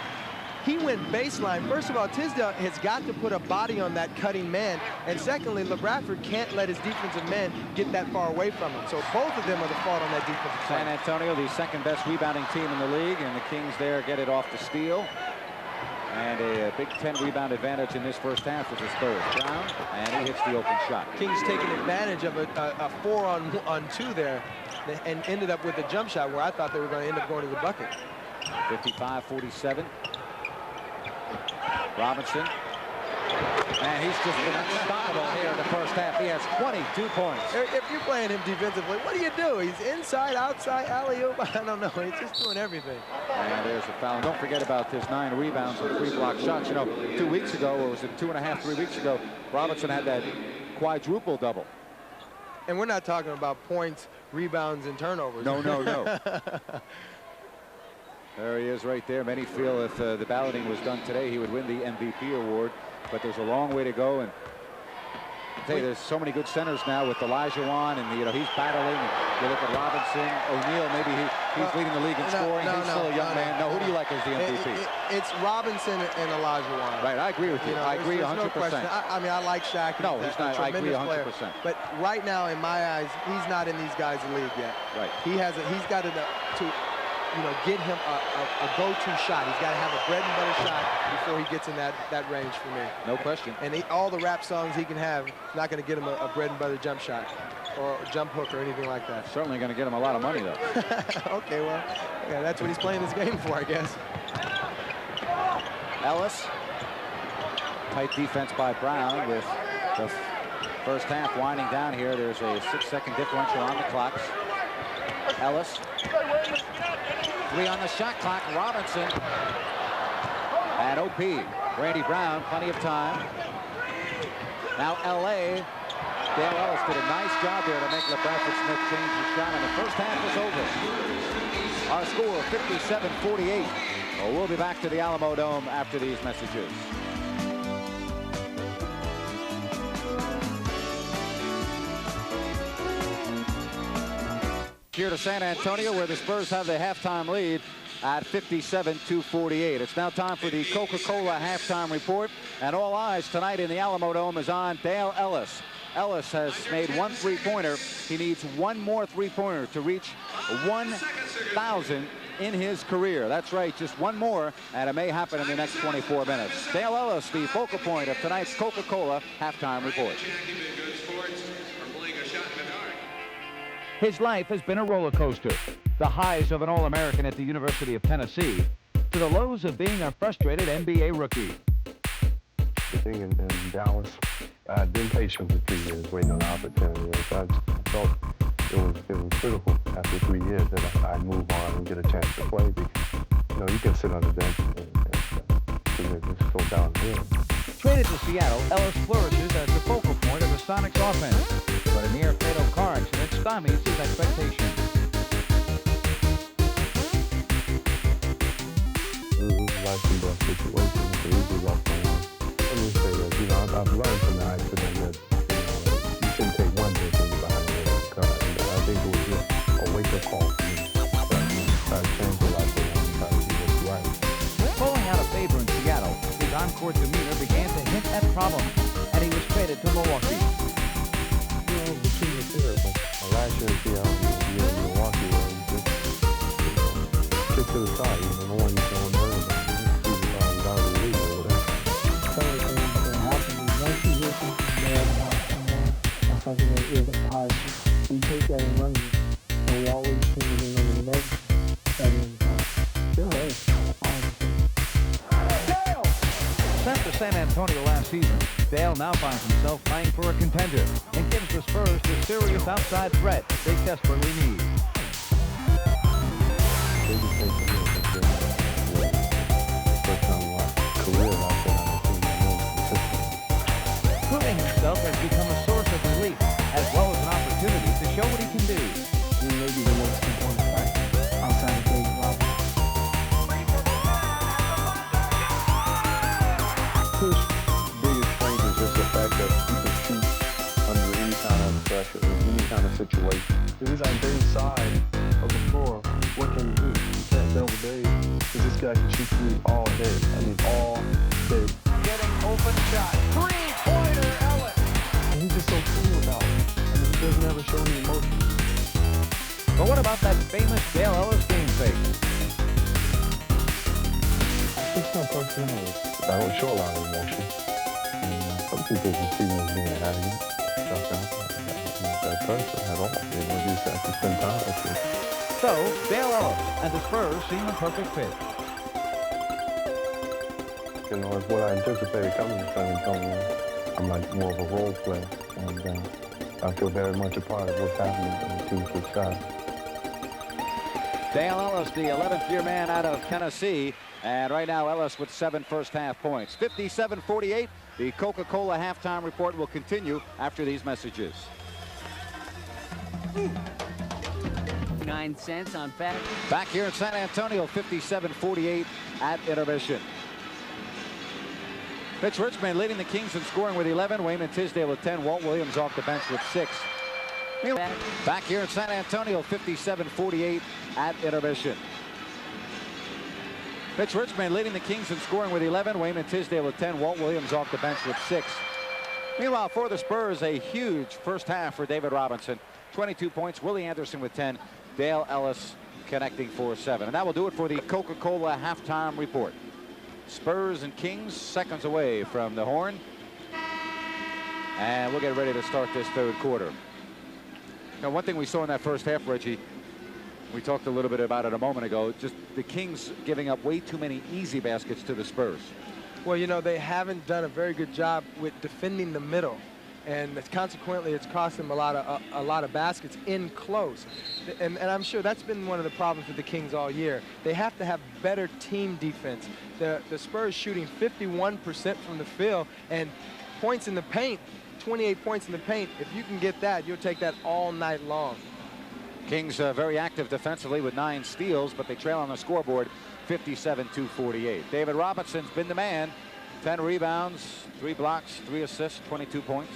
He went baseline. First of all, Tisdale has got to put a body on that cutting man. And secondly, LeBradford can't let his defensive man get that far away from him. So both of them are the fault on that defensive side. San Antonio, the second best rebounding team in the league, and the Kings there get it off the steal. And a Big Ten rebound advantage in this first half for the Spurs. Brown, and he hits the open shot. Kings taking advantage of a 4-on-2 there and ended up with a jump shot where I thought they were going to end up going to the bucket. 55-47. Robinson. And he's just been unstoppable here in the first half. He has 22 points. If you're playing him defensively, what do? He's inside, outside, alley-oop. I don't know. He's just doing everything. And there's a foul. Don't forget about his 9 rebounds and 3 block shots. You know, 2 weeks ago, or was it 2.5, 3 weeks ago, Robinson had that quadruple double. And we're not talking about points, rebounds, and turnovers. No. There he is right there. Many feel if the balloting was done today, he would win the MVP award. But there's a long way to go, and I tell you, there's so many good centers now with Elijah Wan, and he's battling. You look at Robinson, O'Neal. Maybe he's leading the league in scoring. He's still a young man. No, who do you like as the MVP? It's Robinson and Elijah Wan. Right, I agree with you. I agree 100%. No question. I mean, I like Shaq. No, he's not. I agree 100%. Player. But right now, in my eyes, he's not in these guys' league yet. Right. He's got to get him a go-to shot. He's got to have a bread and butter shot before he gets in that range for me. No question. And all the rap songs he can have, it's not going to get him a bread and butter jump shot or a jump hook or anything like that. Certainly going to get him a lot of money, though. Okay, well, yeah, that's what he's playing this game for, I guess. Ellis. Tight defense by Brown with the first half winding down here. There's a 6-second differential on the clocks. Ellis. 3 on the shot clock. Robinson. And OP. Randy Brown, plenty of time. Now LA. Dale Ellis did a nice job there to make LeBradford Smith change his shot, and the first half is over. Our score 57-48. Well, we'll be back to the Alamodome after these messages. Here to San Antonio, where the Spurs have the halftime lead at 57-48. It's now time for the Coca-Cola halftime report, and all eyes tonight in the Alamodome is on Dale Ellis. Ellis has made 1 3-pointer. He needs 1 more 3-pointer to reach 1,000 in his career. That's right, just 1 more, and it may happen in the next 24 minutes. Dale Ellis, the focal point of tonight's Coca-Cola halftime report. His life has been a roller coaster. The highs of an All-American at the University of Tennessee to the lows of being a frustrated NBA rookie. Being in Dallas, I'd been patient for 2 years waiting on the opportunity. I thought it was critical after 3 years that I'd move on and get a chance to play because, you can sit on the bench and just go downhill. Traded to Seattle, Ellis flourishes as the focal point of the Sonics offense, but a near-fatal car accident stymies his expectations. It was a life and death situation. It's easy walk around. Let me say that, I've learned on-court demeanor began to hint at problems, and he was traded to Milwaukee. The team is there, but last year, in Milwaukee, just kick to the side. No one you can learn about. He's down to the league or whatever. Some of the things that happen in one position, that's something that isn't positive. We take that and run it, and we always seem to be on the next. Sent to San Antonio last season, Dale now finds himself playing for a contender and gives the Spurs the serious outside threat they desperately need. Proving himself has become a source of relief as well as an opportunity to show what he can do. He may be the most important factor outside of David Robinson. Biggest strength is just the fact that he can shoot under any kind of pressure, any kind of situation. If he's on Dave's side of the floor, what can he do? You can't tell Dave, because this guy can shoot through all day. I mean, all day. Getting open shot. Three-pointer, Ellis. And he's just so cool about it. I mean, he doesn't ever show any emotion. But what about that famous Dale Ellis game fake? It's not personality. I don't show a lot of emotion. Some people can see me as being arrogant. Not that person at all. You just have to spend time with him. So, Dale Ellis and the Spurs seem a perfect fit. It's what I anticipated coming to San Antonio. I'm like more of a role player, and I feel very much a part of what's happening in the team's success. Dale Ellis, the 11th year man out of Tennessee. And right now, Ellis with 7 first-half points. 57-48. The Coca-Cola halftime report will continue after these messages. 9 cents on fat. Back here in San Antonio, 57-48 at intermission. Mitch Richmond leading the Kings in scoring with 11. Wayman Tisdale with 10. Walt Williams off the bench with 6. Back here in San Antonio, 57-48 at intermission. Mitch Richmond leading the Kings in scoring with 11. Wayman Tisdale with 10. Walt Williams off the bench with 6. Meanwhile, for the Spurs, a huge first half for David Robinson. 22 points. Willie Anderson with 10. Dale Ellis connecting for 7. And that will do it for the Coca-Cola halftime report. Spurs and Kings seconds away from the horn. And we'll get ready to start this third quarter. Now, one thing we saw in that first half, Reggie, we talked a little bit about it a moment ago, just the Kings giving up way too many easy baskets to the Spurs. Well, you know, they haven't done a very good job with defending the middle, and consequently it's cost them a lot of baskets in close. And I'm sure that's been one of the problems with the Kings all year. They have to have better team defense. The Spurs shooting 51% from the field, and points in the paint, 28 points in the paint. If you can get that, you'll take that all night long. Kings very active defensively with 9 steals, but they trail on the scoreboard 57-48. David Robinson's been the man. 10 rebounds, 3 blocks, 3 assists, 22 points.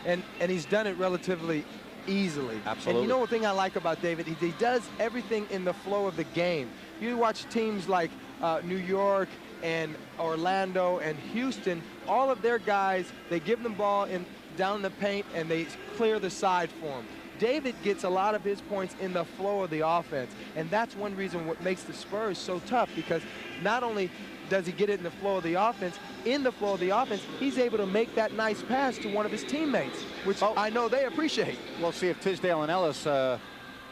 And he's done it relatively easily. Absolutely. And you know what thing I like about David? He does everything in the flow of the game. You watch teams like New York and Orlando and Houston, all of their guys, they give them ball down the paint and they clear the side for them. David gets a lot of his points in the flow of the offense, and that's one reason what makes the Spurs so tough, because not only does he get it in the flow of the offense, he's able to make that nice pass to one of his teammates, which I know they appreciate. We'll see if Tisdale and Ellis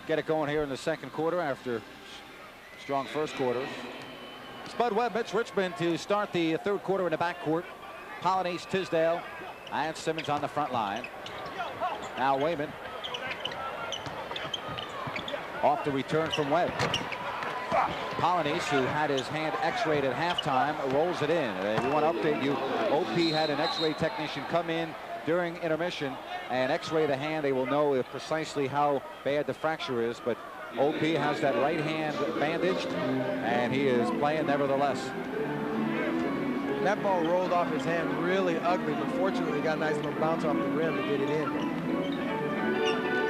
get it going here in the second quarter after strong first quarters. Spud Webb, Mitch Richmond to start the third quarter in the backcourt. Polynice, Tisdale, and Simmons on the front line. Now Wayman. Off the return from Webb. Polynice, who had his hand x-rayed at halftime, rolls it in. We want to update you. OP had an x-ray technician come in during intermission and x-ray the hand. They will know precisely how bad the fracture is, but OP has that right hand bandaged, and he is playing nevertheless. That ball rolled off his hand really ugly, but fortunately he got a nice little bounce off the rim to get it in.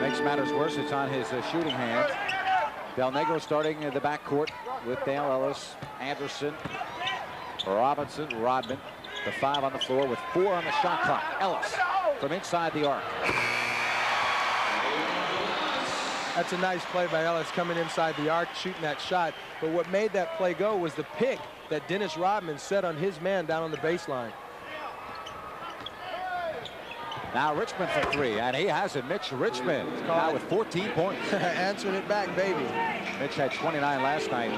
Makes matters worse, it's on his shooting hand. Del Negro starting in the backcourt with Dale Ellis, Anderson, Robinson, Rodman, the 5 on the floor with 4 on the shot clock. Ellis from inside the arc. That's a nice play by Ellis, coming inside the arc, shooting that shot. But what made that play go was the pick that Dennis Rodman set on his man down on the baseline. Now Richmond for 3, and he has it. Mitch Richmond now with 14 points. Answering it back, baby. Mitch had 29 last night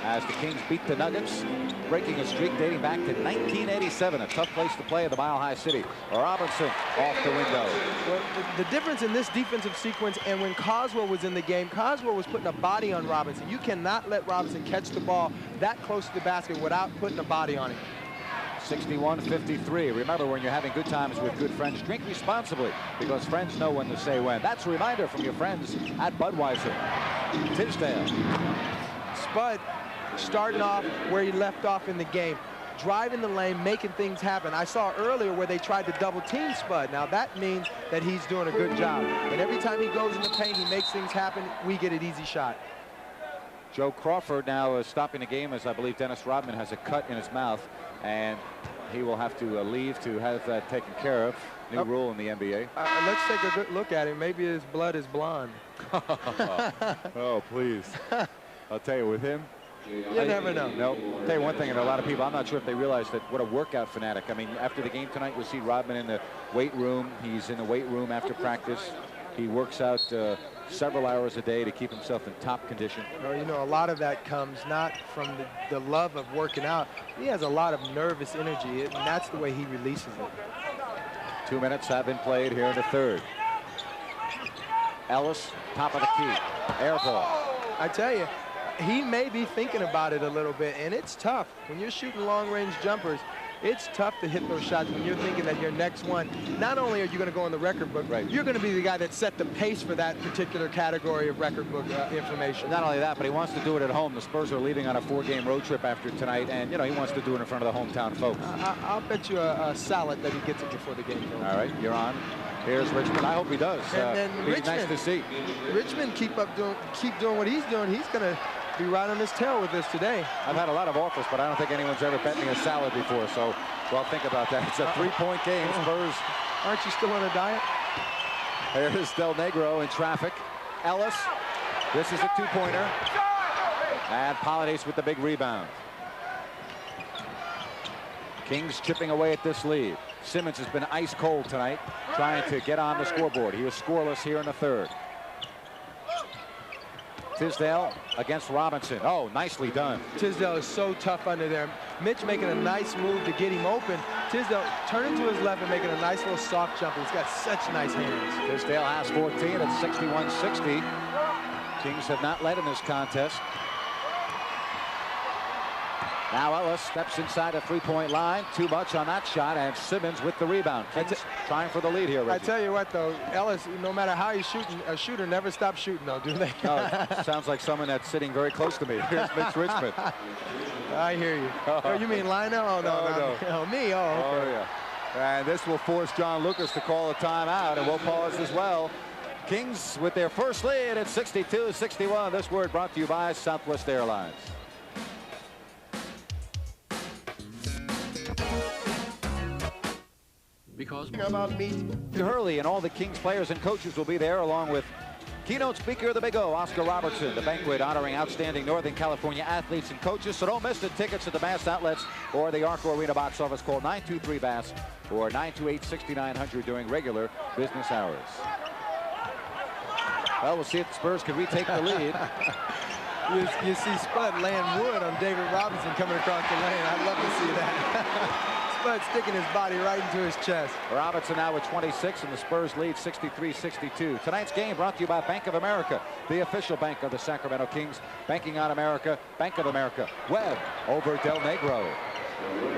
as the Kings beat the Nuggets, breaking a streak dating back to 1987. A tough place to play in the Mile High City. Robinson off the window. Well, the difference in this defensive sequence and when Coswell was in the game, Coswell was putting a body on Robinson. You cannot let Robinson catch the ball that close to the basket without putting a body on him. 61-53. Remember, when you're having good times with good friends, drink responsibly, because friends know when to say when. That's a reminder from your friends at Budweiser. Tisdale. Spud starting off where he left off in the game, driving the lane, making things happen. I saw earlier where they tried to double team Spud. Now that means that he's doing a good job. And every time he goes in the paint, he makes things happen. We get an easy shot. Joe Crawford now is stopping the game, as I believe Dennis Rodman has a cut in his mouth, and he will have to leave to have that taken care of. New rule in the NBA. Let's take a good look at him. Maybe his blood is blonde. Oh, please. I'll tell you, with him, you never know. No. I'll tell you one thing, and a lot of people, I'm not sure if they realize that what a workout fanatic. I mean, after the game tonight, you'll see Rodman in the weight room. He's in the weight room after practice. He works out several hours a day to keep himself in top condition. Well, you know, a lot of that comes not from the love of working out. He has a lot of nervous energy, and that's the way he releases it. 2 minutes have been played here in the third. Ellis, top of the key. Air ball. I tell you, he may be thinking about it a little bit, and it's tough. When you're shooting long-range jumpers, it's tough to hit those shots when you're thinking that your next one, not only are you going to go in the record book, right, you're going to be the guy that set the pace for that particular category of record book information. Not only that, but he wants to do it at home. The Spurs are leaving on a 4-game road trip after tonight, and, you know, he wants to do it in front of the hometown folks. I'll bet you a salad that he gets it before the game goes. All right, you're on. Here's Richmond. I hope he does. And Richmond, nice to see. Richmond keep doing what he's doing. He's going to be right on his tail with this today. I've had a lot of offers, but I don't think anyone's ever bet me a salad before, so well, think about that. It's a 3-point game. Spurs. Aren't you still on a diet? Here's Del Negro in traffic. Ellis. This is a 2-pointer. And Polides with the big rebound. Kings chipping away at this lead. Simmons has been ice cold tonight, trying to get on the scoreboard. He was scoreless here in the third. Tisdale against Robinson. Oh, nicely done. Tisdale is so tough under there. Mitch making a nice move to get him open. Tisdale turning to his left and making a nice little soft jump. He's got such nice hands. Tisdale has 14 at 61-60. Kings have not led in this contest. Now Ellis steps inside the 3-point line. Too much on that shot, and Simmons with the rebound. Kings trying for the lead here, Reggie. I tell you what, though, Ellis, no matter how he's shooting, a shooter never stops shooting, though, do they? No, sounds like someone that's sitting very close to me. Here's Mitch Richmond. I hear you. Oh, you mean Lionel? Oh, no. Oh, me? Oh, okay. Oh, yeah. And this will force John Lucas to call a timeout, and we'll pause as well. Kings with their first lead at 62-61. This word brought to you by Southwest Airlines. Because about me, Hurley and all the Kings players and coaches will be there, along with keynote speaker of the Big O, Oscar Robertson. The banquet honoring outstanding Northern California athletes and coaches. So don't miss it. Tickets at the Bass outlets or the Arco Arena box office. Call 923-BASS or 928-6900 during regular business hours. Well, we'll see if the Spurs can retake the lead. You see Spud laying wood on David Robinson coming across the lane. I'd love to see that. Spud sticking his body right into his chest. Robinson now with 26, and the Spurs lead 63-62. Tonight's game brought to you by Bank of America, the official bank of the Sacramento Kings. Banking on America, Bank of America. Webb over Del Negro.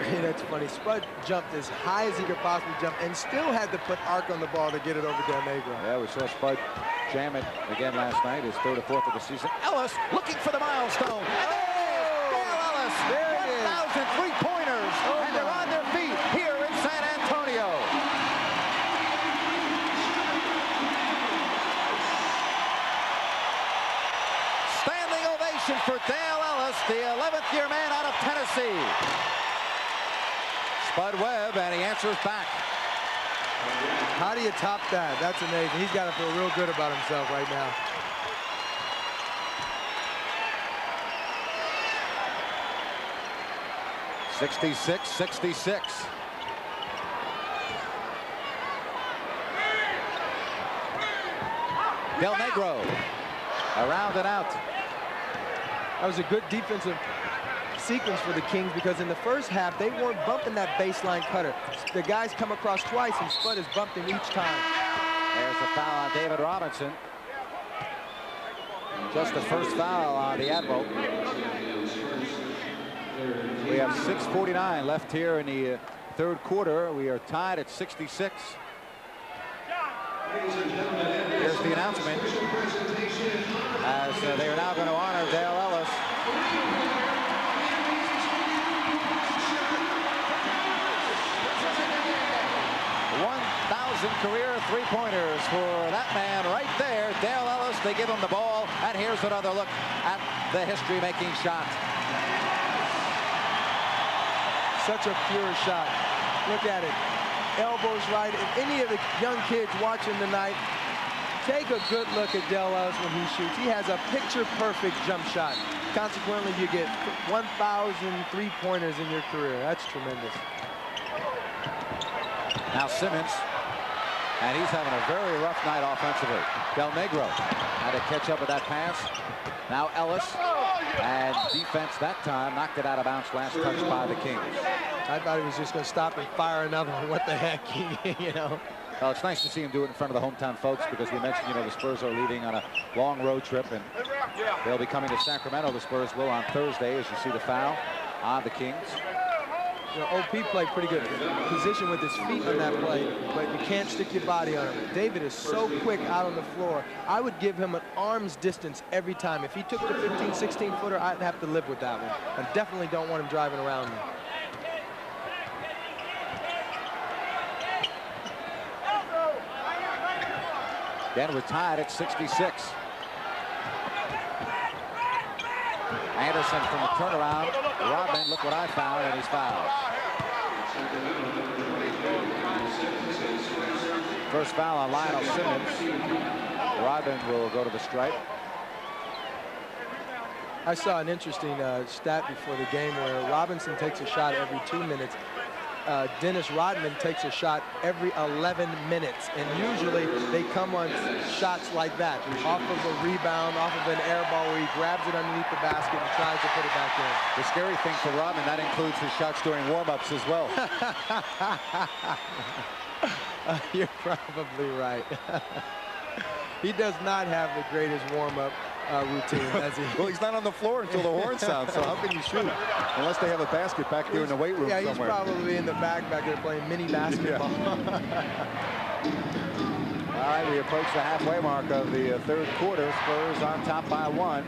Hey, that's funny. Spud jumped as high as he could possibly jump and still had to put arc on the ball to get it over Del Negro. Yeah, we saw Spud jam it again last night, his 3rd or 4th of the season. Ellis looking for the milestone. And Dale Ellis. There it is. 1,000 3-pointers. And they're on their feet here in San Antonio. Standing ovation for Dale Ellis, the 11th year man out of Tennessee. Spud Webb, and he answers back. How do you top that? That's amazing. He's got to feel real good about himself right now. .66. Del Negro around and out. That was a good defensive sequence for the Kings, because in the first half they weren't bumping that baseline cutter. The guys come across twice and Spud has bumped him each time. There's a foul on David Robinson. Just the first foul on the Admiral. We have 6:49 left here in the third quarter. We are tied at 66. Here's the announcement as they are now going to honor Dale Ellis. 1,000 career three-pointers for that man right there, Dale Ellis. They give him the ball, and here's another look at the history-making shot. Such a pure shot. Look at it. Elbows right. If any of the young kids watching tonight, take a good look at Dale Ellis when he shoots. He has a picture-perfect jump shot. Consequently, you get 1,000 three-pointers in your career. That's tremendous. Now Simmons, and he's having a very rough night offensively. Del Negro had to catch up with that pass. Now Ellis, and defense that time knocked it out of bounds. Last touch by the Kings. I thought he was just going to stop and fire another one. What the heck, you know? Well, it's nice to see him do it in front of the hometown folks, because we mentioned, you know, the Spurs are leaving on a long road trip, and they'll be coming to Sacramento. The Spurs will on Thursday, as you see the foul on the Kings. You know, OP played pretty good position with his feet on that play, but you can't stick your body on him. David is so quick out on the floor. I would give him an arm's distance every time. If he took the 15, 16-footer, I'd have to live with that one. I definitely don't want him driving around me. Then we're tied at 66. Anderson from the turnaround. Rodman, look what I found, and he's fouled. First foul on Lionel Simmons. Rodman will go to the stripe. I saw an interesting stat before the game where Robinson takes a shot every 2 minutes. Dennis Rodman takes a shot every 11 minutes, and usually they come on shots like that, off of a rebound, off of an air ball where he grabs it underneath the basket and tries to put it back in. The scary thing for Rodman, that includes his shots during warm-ups as well. You're probably right. He does not have the greatest warm-up routine, does he? Well, he's not on the floor until the horn sounds, so how can you shoot? Unless they have a basket back there in the weight room somewhere. Yeah, he's probably in the back there playing mini basketball. All right, we approach the halfway mark of the third quarter. Spurs on top by 1.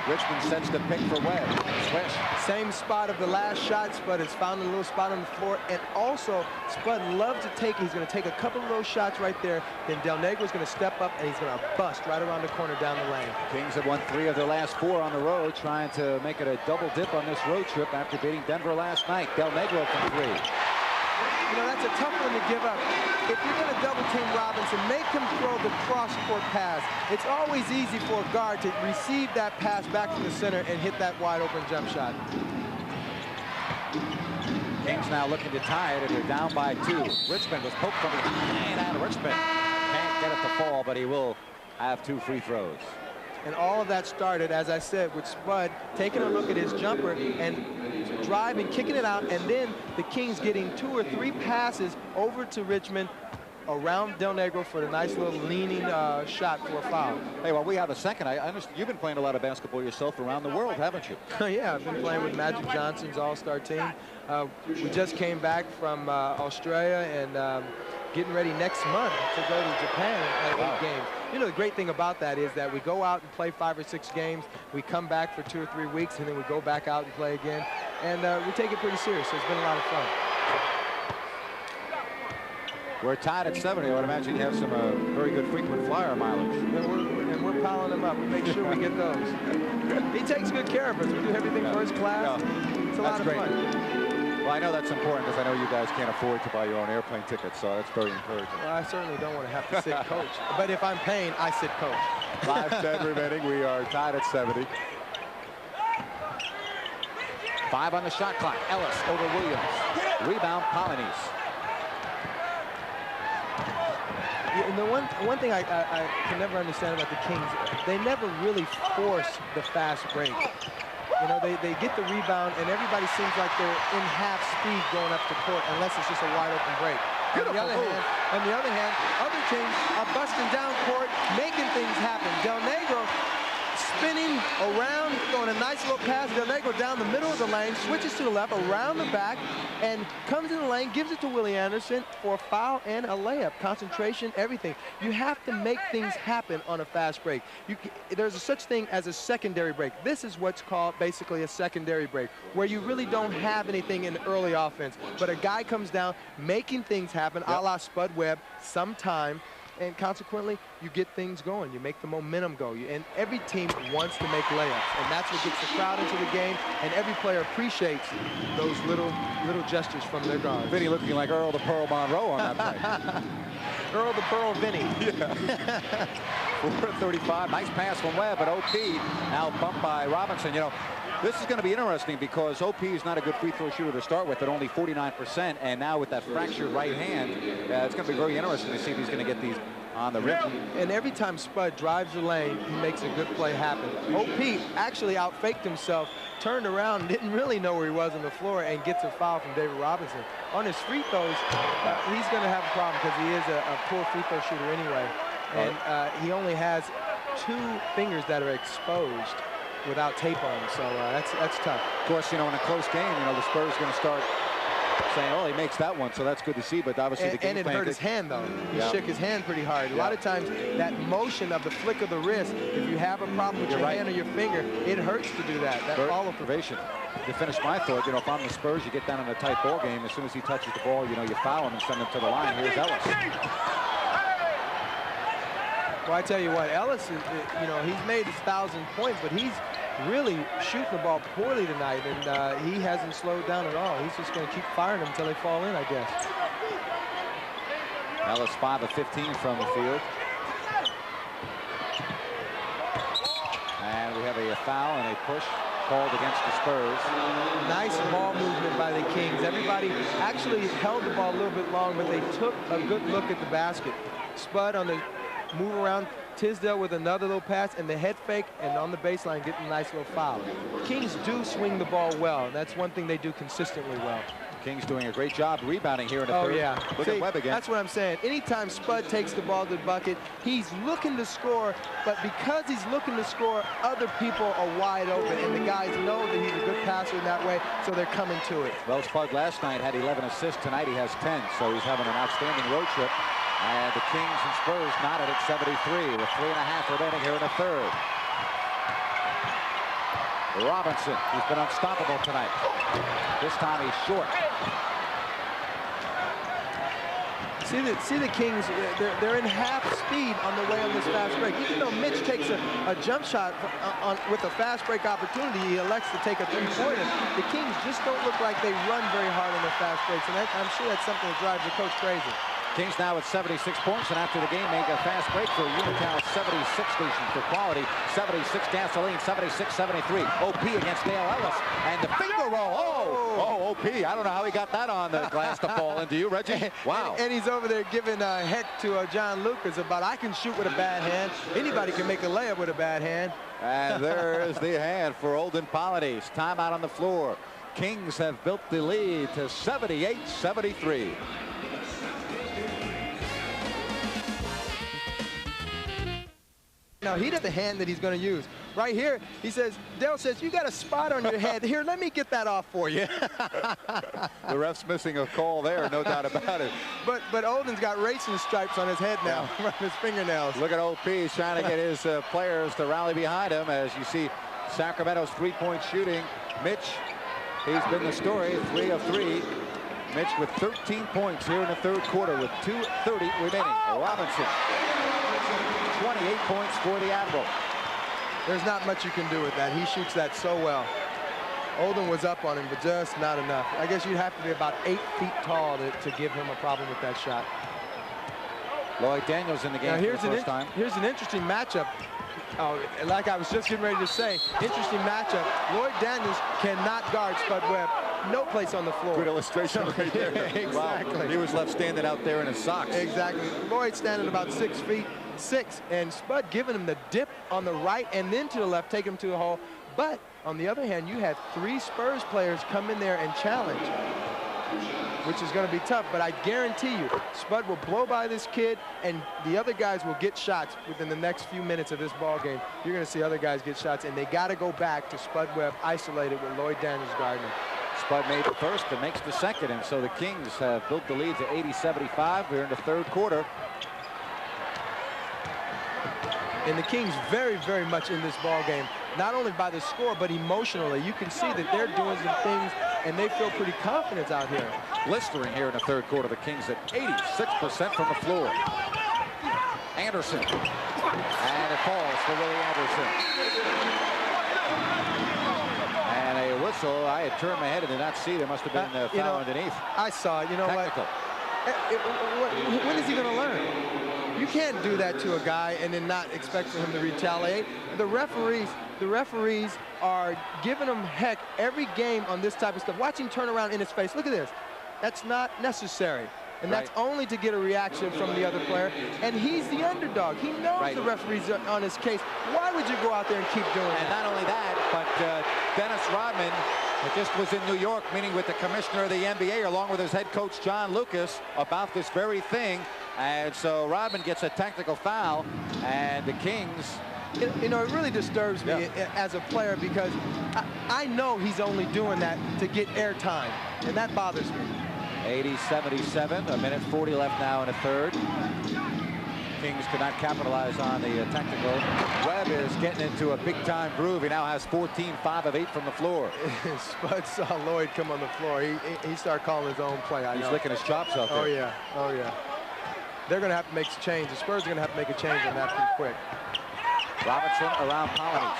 Richmond sets the pick for Webb. Swish. Same spot of the last shot. Spud has found a little spot on the floor. And also, Spud loves to take, he's going to take a couple of those shots right there. Then Del Negro's going to step up, and he's going to bust right around the corner down the lane. Kings have won 3 of their last 4 on the road, trying to make it a double dip on this road trip after beating Denver last night. Del Negro from 3. You know, that's a tough one to give up. If you're going to double team Robinson, make him throw the cross-court pass. It's always easy for a guard to receive that pass back from the center and hit that wide-open jump shot. Kings now looking to tie it, and they're down by 2. Richmond was poked from behind, and Richmond can't get it to fall, but he will have 2 free throws. And all of that started, as I said, with Spud taking a look at his jumper and driving, kicking it out, and then the Kings getting 2 or 3 passes over to Richmond around Del Negro for the nice little leaning shot for a foul. Hey, well, we have a second. I understand you've been playing a lot of basketball yourself around the world, haven't you? Yeah, I've been playing with Magic Johnson's All-Star team. We just came back from Australia and getting ready next month to go to Japan and play 8 games. You know, the great thing about that is that we go out and play 5 or 6 games. We come back for 2 or 3 weeks, and then we go back out and play again. And we take it pretty serious, so it's been a lot of fun. We're tied at 70. I would imagine you have some very good frequent flyer mileage. And we're piling them up. We make sure we get those. He takes good care of us. We do everything first class. Yeah. It's a lot of fun. Well, I know that's important because I know you guys can't afford to buy your own airplane tickets, so that's very encouraging. Well, I certainly don't want to have to sit coach. But if I'm paying, I sit coach. 5:10 remaining. We are tied at 70. 5 on the shot clock. Ellis over Williams. Rebound, Polynese. And the one thing I can never understand about the Kings, they never really force the fast break. You know, they get the rebound, and everybody seems like they're in half speed going up the court, unless it's just a wide open break. On the other hand, other teams are busting down court, making things happen. Del Negro spinning around, throwing a nice little pass. Del Negro down the middle of the lane, switches to the left, around the back, and comes in the lane, gives it to Willie Anderson for a foul and a layup. Concentration, everything. You have to make things happen on a fast break. There's a such thing as a secondary break. This is what's called basically a secondary break, where you really don't have anything in early offense, but a guy comes down, making things happen, a la Spud Webb, sometime, and consequently, you get things going. You make the momentum go. And every team wants to make layups, and that's what gets the crowd into the game, and every player appreciates those little gestures from their guards. Vinny looking like Earl the Pearl Monroe on that play. Earl the Pearl Vinny. Yeah. 4:35. Nice pass from Webb, but OP now bumped by Robinson. You know, this is going to be interesting because OP is not a good free throw shooter to start with at only 49%, and now with that fractured right hand, it's going to be very interesting to see if he's going to get these on the rim. And every time Spud drives the lane, he makes a good play happen. OP actually out-faked himself, turned around, and didn't really know where he was on the floor, and gets a foul from David Robinson. On his free throws, he's going to have a problem because he is a poor free throw shooter anyway. And he only has 2 fingers that are exposed without tape on him, so that's tough. Of course, you know, in a close game, you know, the Spurs are going to start saying, oh, he makes that one, so that's good to see, but obviously the game plan... And it hurt his hand, though. He shook his hand pretty hard. A lot of times, that motion of the flick of the wrist, if you have a problem with your hand or your finger, it hurts to do that. That follow privation. To finish my thought, you know, if I'm the Spurs, you get down in a tight ball game, as soon as he touches the ball, you know, you foul him and send him to the line. Here's Ellis. Well, I tell you what, Ellis, you know, he's made his 1,000 points, but he's really shooting the ball poorly tonight, and he hasn't slowed down at all. He's just going to keep firing them until they fall in, I guess. Ellis 5 of 15 from the field. And we have a foul and a push called against the Spurs. Nice ball movement by the Kings. Everybody actually held the ball a little bit long, but they took a good look at the basket. Spud on the move around, Tisdale with another little pass, and the head fake, and on the baseline getting a nice little foul. Kings do swing the ball well. That's one thing they do consistently well. Kings doing a great job rebounding here in the third. Oh, yeah. Look at Webb again. That's what I'm saying. Anytime Spud takes the ball to the bucket, he's looking to score, but because he's looking to score, other people are wide open, and the guys know that he's a good passer in that way, so they're coming to it. Well, Spud last night had 11 assists. Tonight he has 10, so he's having an outstanding road trip. And the Kings and Spurs knotted at 73 with 3.5 remaining here in the third. Robinson, who's been unstoppable tonight. This time he's short. See the Kings, they're in half speed on the way on this fast break. Even though Mitch takes a jump shot with a fast break opportunity, he elects to take a three-pointer. The Kings just don't look like they run very hard on their fast breaks, and I'm sure that's something that drives the coach crazy. Kings now at 76 points, and after the game, make a fast break for Unical 76 station for quality. 76 gasoline, 76-73. OP against Dale Ellis, and the finger roll. Oh, OP. I don't know how he got that on the glass to fall into you, Reggie. Wow. And he's over there giving a heck to John Lucas about, I can shoot with a bad hand. Anybody can make a layup with a bad hand. And there is the hand for Olden Polynese. Timeout on the floor. Kings have built the lead to 78-73. Now, he does the hand that he's going to use. Right here, he says, Dale says, you got a spot on your head. Here, let me get that off for you. The ref's missing a call there, no doubt about it. But Olden's got racing stripes on his head now, from his fingernails. Look at OP. He's trying to get his players to rally behind him. As you see, Sacramento's three-point shooting. Mitch, he's been the story, 3 of 3. Mitch with 13 points here in the third quarter with 2:30 remaining. Robinson, 28 points for the Admiral. There's not much you can do with that. He shoots that so well. Olden was up on him, but just not enough. I guess you'd have to be about 8 feet tall to give him a problem with that shot. Lloyd Daniels in the game for the first time. Here's an interesting matchup. Oh, like I was just getting ready to say, interesting matchup. Lloyd Daniels cannot guard Spud Webb. No place on the floor. Good illustration right there. Exactly. Wow. He was left standing out there in his socks. Exactly. Lloyd standing about 6'6", and Spud giving him the dip on the right and then to the left, taking him to the hole. But on the other hand, you had 3 Spurs players come in there and challenge, which is going to be tough. But I guarantee you, Spud will blow by this kid, and the other guys will get shots within the next few minutes of this ball game. You're going to see other guys get shots, and they got to go back to Spud Webb isolated with Lloyd Daniels guarding him. Spud made the first and makes the second, and so the Kings have built the lead to 80-75. We're in the third quarter. And the Kings very, very much in this ball game, not only by the score, but emotionally. You can see that they're doing some things, and they feel pretty confident out here. Blistering here in the third quarter. The Kings at 86% from the floor. Anderson. And it falls for Willie Anderson. And a whistle. I had turned my head and did not see. There must have been a foul underneath. I saw it. You know Technical. what? When is he going to learn? You can't do that to a guy and then not expect for him to retaliate. The referees are giving him heck every game on this type of stuff. Watch him turn around in his face. Look at this. That's not necessary. And that's only to get a reaction from the other player. And he's the underdog. He knows the referee's on his case. Why would you go out there and keep doing it? And not only that, but Dennis Rodman just was in New York meeting with the commissioner of the NBA along with his head coach John Lucas about this very thing. And so Rodman gets a technical foul, and the Kings... You know, it really disturbs me as a player because I know he's only doing that to get airtime, and that bothers me. 80-77, a minute 40 left now in the third. Kings could not capitalize on the technical. Webb is getting into a big-time groove. He now has 14, 5 of 8 from the floor. Spud saw Lloyd come on the floor. He started calling his own play. He's licking his chops out there. Oh, yeah. Oh, yeah. They're going to have to make a change. The Spurs are going to have to make a change on that pretty quick. Robinson around Polynice.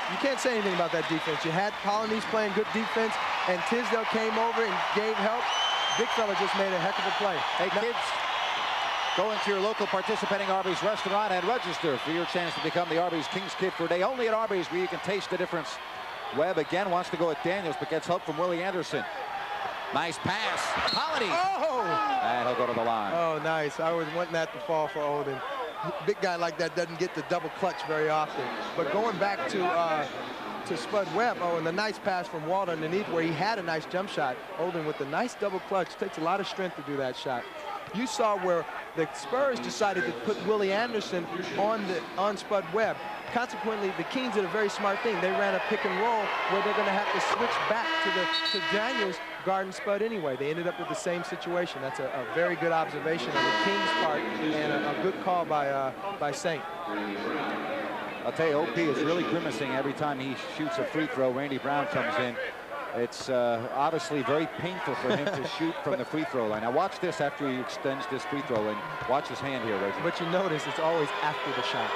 You can't say anything about that defense. You had Polynice playing good defense, and Tisdale came over and gave help. Big fella just made a heck of a play. Hey, kids, go into your local participating Arby's restaurant and register for your chance to become the Arby's Kings Kid for a day. Only at Arby's where you can taste the difference. Webb again wants to go at Daniels, but gets help from Willie Anderson. Nice pass. Polynice. Oh! And he'll go to the line. Oh, nice. I was wanting that to fall for Olden. Big guy like that doesn't get the double clutch very often. But going back to Spud Webb, and the nice pass from Walt underneath where he had a nice jump shot. Olden with the nice double clutch. Takes a lot of strength to do that shot. You saw where the Spurs decided to put Willie Anderson on Spud Webb. Consequently, the Kings did a very smart thing. They ran a pick and roll where they're going to have to switch back to Daniels guarding Spud anyway. They ended up with the same situation. That's a very good observation on the Kings' part and a good call by Saint. I'll tell you, OP is really grimacing every time he shoots a free throw. Randy Brown comes in. It's obviously very painful for him to shoot from the free throw line. Now watch this after he extends this free throw, and watch his hand here, Reggie. But you notice it's always after the shot.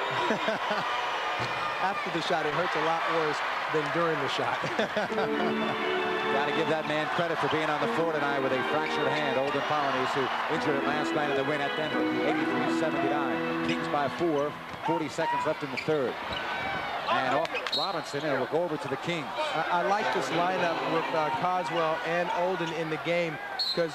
After the shot, it hurts a lot worse than during the shot. Got to give that man credit for being on the floor tonight with a fractured hand. Olden Polynice, who injured it last night in the win at Denver, 83-79. Kings by 4, 40 seconds left in the third. And off Robinson, and we'll go over to the Kings. I like this lineup with Coswell and Olden in the game because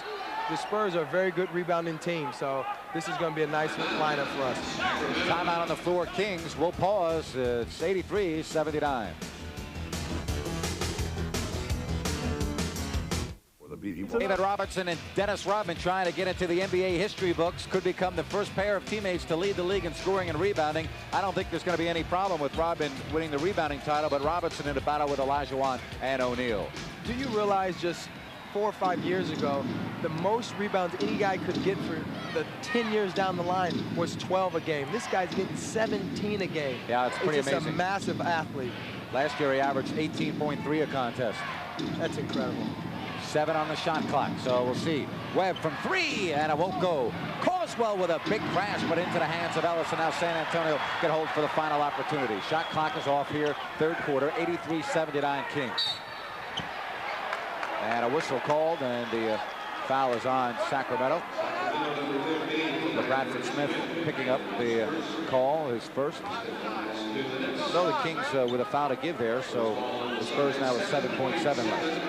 the Spurs are a very good rebounding team, so this is going to be a nice lineup for us. Timeout on the floor, Kings. We'll pause. It's 83-79. David Robinson and Dennis Rodman trying to get into the NBA history books. Could become the first pair of teammates to lead the league in scoring and rebounding. I don't think there's going to be any problem with Rodman winning the rebounding title, but Robinson in a battle with Olajuwon and O'Neal. Do you realize just 4 or 5 years ago, the most rebounds any guy could get for the 10 years down the line was 12 a game. This guy's getting 17 a game. Yeah, it's pretty amazing. He's a massive athlete. Last year he averaged 18.3 a contest. That's incredible. 7 on the shot clock, so we'll see. Webb from 3, and it won't go. Coswell Coswell with a big crash, but into the hands of Ellis, and now San Antonio get hold for the final opportunity. Shot clock is off here, third quarter, 83-79 Kings. And a whistle called, and the foul is on Sacramento. Bradford Smith picking up the call, his first. So the Kings with a foul to give there, so the Spurs now with 7.7 left.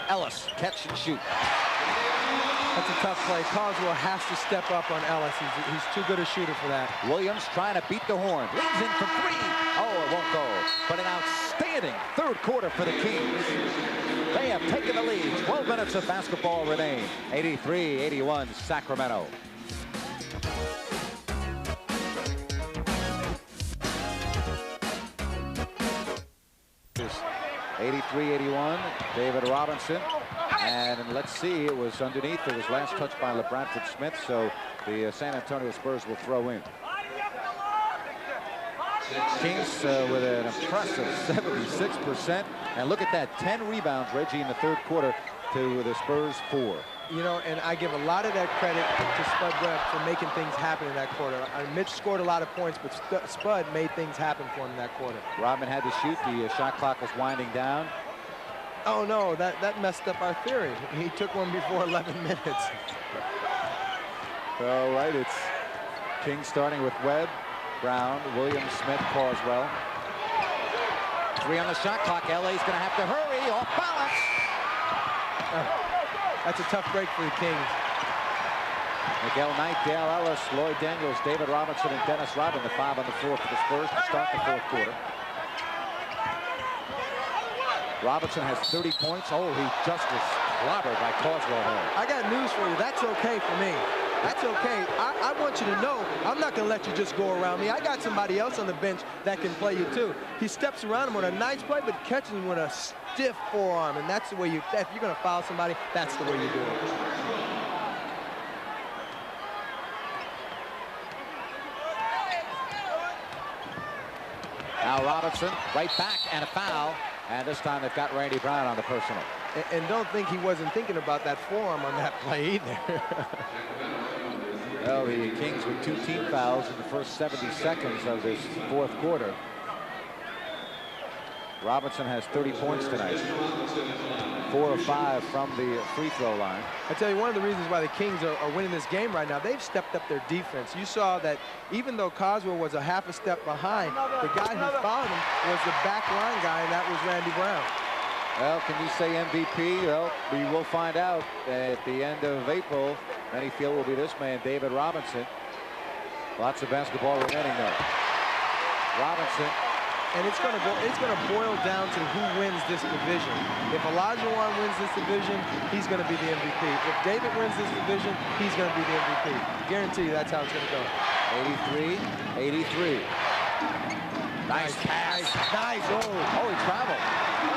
Ellis, catch and shoot. That's a tough play. Coswell has to step up on Ellis. He's too good a shooter for that. Williams trying to beat the horn. Leads in for three. Oh, it won't go. But an outstanding third quarter for the Kings. They have taken the lead. 12 minutes of basketball remain. 83-81 Sacramento. 83-81, David Robinson. And let's see, it was underneath. It was last touched by Bradford Smith, so the San Antonio Spurs will throw in. Kings with an impressive 76%. And look at that, 10 rebounds, Reggie, in the third quarter to the Spurs 4. You know, and I give a lot of that credit to Spud Webb for making things happen in that quarter. Mitch scored a lot of points, but Spud made things happen for him in that quarter. Rodman had to shoot. The shot clock was winding down. Oh, no, that messed up our theory. He took one before 11 minutes. All right, it's Kings starting with Webb, Brown, Williams, Smith, Coswell. 3 on the shot clock. LA's going to have to hurry, off balance. That's a tough break for the Kings. Miguel Knight, Dale Ellis, Lloyd Daniels, David Robinson, and Dennis Rodman, the 5 on the floor for the Spurs to start the fourth quarter. Robinson has 30 points. Oh, he just was clobbered by Coswell here. I got news for you. That's okay for me. That's okay. I want you to know I'm not going to let you just go around me. I got somebody else on the bench that can play you too. He steps around him with a nice play, but catches him with a stiff forearm, and that's the way you, if you're going to foul somebody, that's the way you do it. Now Robinson, right back, and a foul. And this time they've got Randy Brown on the personal. And don't think he wasn't thinking about that forearm on that play either. Well, the Kings with 2 team fouls in the first 70 seconds of this fourth quarter. Robinson has 30 points tonight. 4 of 5 from the free throw line. I tell you, one of the reasons why the Kings are winning this game right now, they've stepped up their defense. You saw that even though Coswell was a half a step behind, the guy who fouled him was the back line guy, and that was Randy Brown. Well, can you say MVP? Well, we will find out at the end of April. Many feel will be this man, David Robinson. Lots of basketball remaining though. Robinson. And it's going to boil down to who wins this division. If Olajuwon wins this division, he's going to be the MVP. If David wins this division, he's going to be the MVP. Guarantee you that's how it's going to go. 83-83. Nice pass. Nice. Oh, he traveled.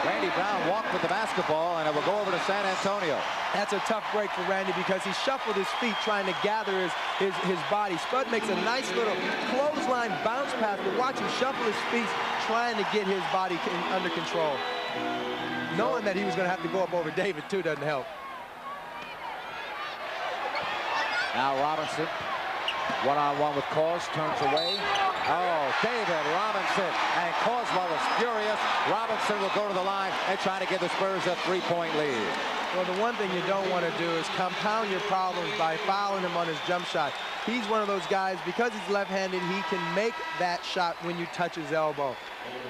Randy Brown walked with the basketball, and it will go over to San Antonio. That's a tough break for Randy because he shuffled his feet trying to gather his body. Spud makes a nice little clothesline bounce pass, but watch him shuffle his feet trying to get his body under control. Knowing that he was going to have to go up over David, too, doesn't help. Now Robinson, one-on-one with Cos, turns away. Oh, David Robinson, and Coswell is furious. Robinson will go to the line and try to give the Spurs a 3-point lead. Well, the one thing you don't want to do is compound your problems by fouling him on his jump shot. He's one of those guys, because he's left-handed, he can make that shot when you touch his elbow.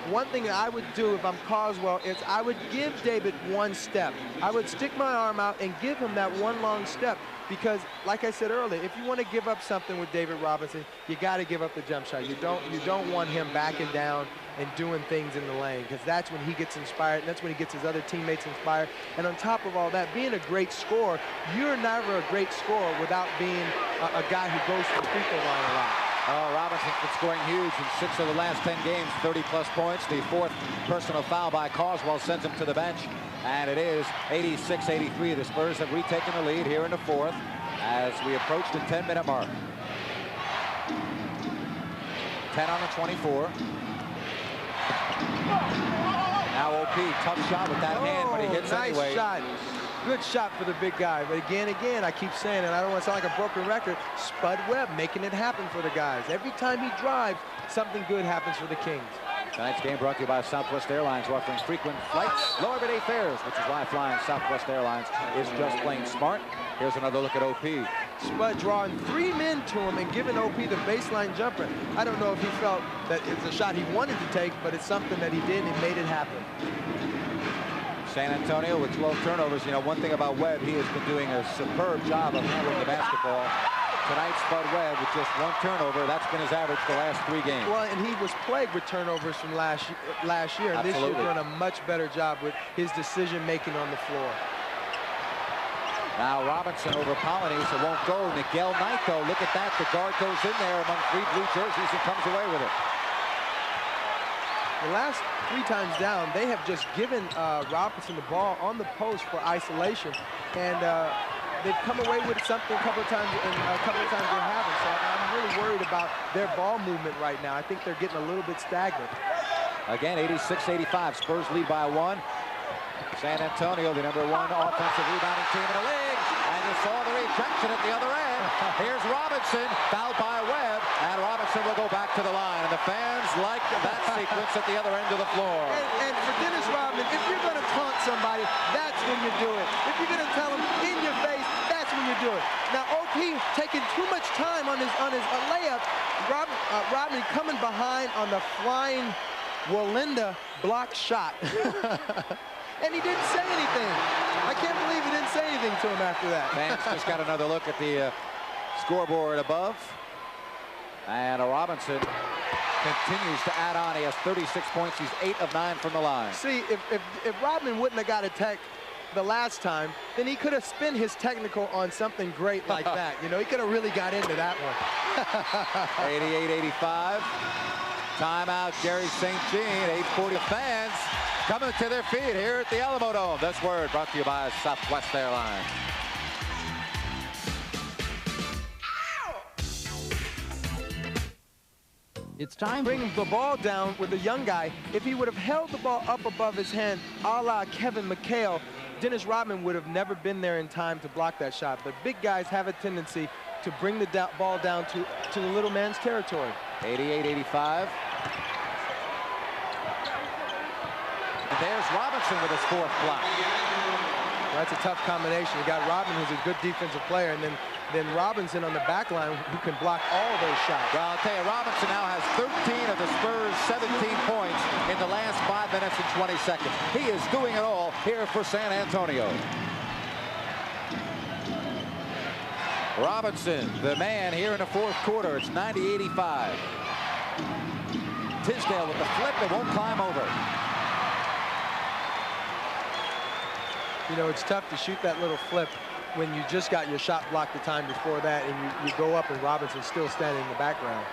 One thing that I would do if I'm Coswell is I would give David one step. I would stick my arm out and give him that one long step. Because, like I said earlier, if you want to give up something with David Robinson, you got to give up the jump shot. You don't want him backing down and doing things in the lane, because that's when he gets inspired, and that's when he gets his other teammates inspired. And on top of all that, being a great scorer, you're never a great scorer without being a guy who goes to the free throw line a lot. Oh, Robinson's been scoring huge in 6 of the last 10 games, 30-plus points. The 4th personal foul by Coswell sends him to the bench. And it is 86-83. The Spurs have retaken the lead here in the 4th as we approach the 10-minute mark. 10 on the 24. Now OP, tough shot with that hand, but he hits nice anyway. Shot. Good shot for the big guy. But again, I keep saying it, I don't want to sound like a broken record, Spud Webb making it happen for the guys. Every time he drives, something good happens for the Kings. Tonight's game brought to you by Southwest Airlines, offering frequent flights, low everyday fares, which is why flying Southwest Airlines is just plain smart. Here's another look at OP. Spud drawing 3 men to him and giving OP the baseline jumper. I don't know if he felt that it's a shot he wanted to take, but it's something that he did and made it happen. San Antonio with 12 turnovers. You know, one thing about Webb, he has been doing a superb job of handling the basketball. Tonight, Spud Webb with just 1 turnover. That's been his average the last 3 games. Well, and he was plagued with turnovers from last year. And this year, doing a much better job with his decision-making on the floor. Now Robinson over Polynice. It won't go. Miguel Knight, though. Look at that. The guard goes in there among 3 blue jerseys and comes away with it. The last 3 times down, they have just given Robinson the ball on the post for isolation. And they've come away with something a couple of times, and a couple of times they haven't. So I'm really worried about their ball movement right now. I think they're getting a little bit stagnant. Again, 86-85. Spurs lead by 1. San Antonio, the #1 offensive rebounding team in the league. And you saw the rejection at the other end. Here's Robinson, fouled by Webb, and Robinson will go back to the line. And the fans like that sequence at the other end of the floor. And for Dennis Rodman, if you're going to taunt somebody, that's when you do it. If you're going to tell them in your face, that's when you do it. Now, OP taking too much time on his layup. Rodman coming behind on the flying Walinda block shot. And he didn't say anything. I can't believe he didn't say anything to him after that. Fans just got another look at the scoreboard above. And Robinson continues to add on. He has 36 points. He's 8 of 9 from the line. See, if Rodman wouldn't have got a tech the last time, then he could have spent his technical on something great like that. You know, he could have really got into that one. 88-85. Timeout, Jerry St. Jean. 8:40 fans coming to their feet here at the Alamodome. This word brought to you by Southwest Airlines. It's time. Bring the ball down with the young guy. If he would have held the ball up above his hand, a la Kevin McHale, Dennis Rodman would have never been there in time to block that shot. But big guys have a tendency to bring the ball down to the little man's territory. 88-85. And there's Robinson with his 4th block. Well, that's a tough combination. You got Rodman, who's a good defensive player, and then Robinson on the back line, who can block all those shots. Well, I'll tell you, Robinson now has 13 of the Spurs' 17 points in the last 5 minutes and 20 seconds. He is doing it all here for San Antonio. Robinson, the man here in the 4th quarter. It's 90-85. Tisdale with the flip. It won't climb over. You know, it's tough to shoot that little flip when you just got your shot blocked the time before that, and you go up and Robinson's still standing in the background.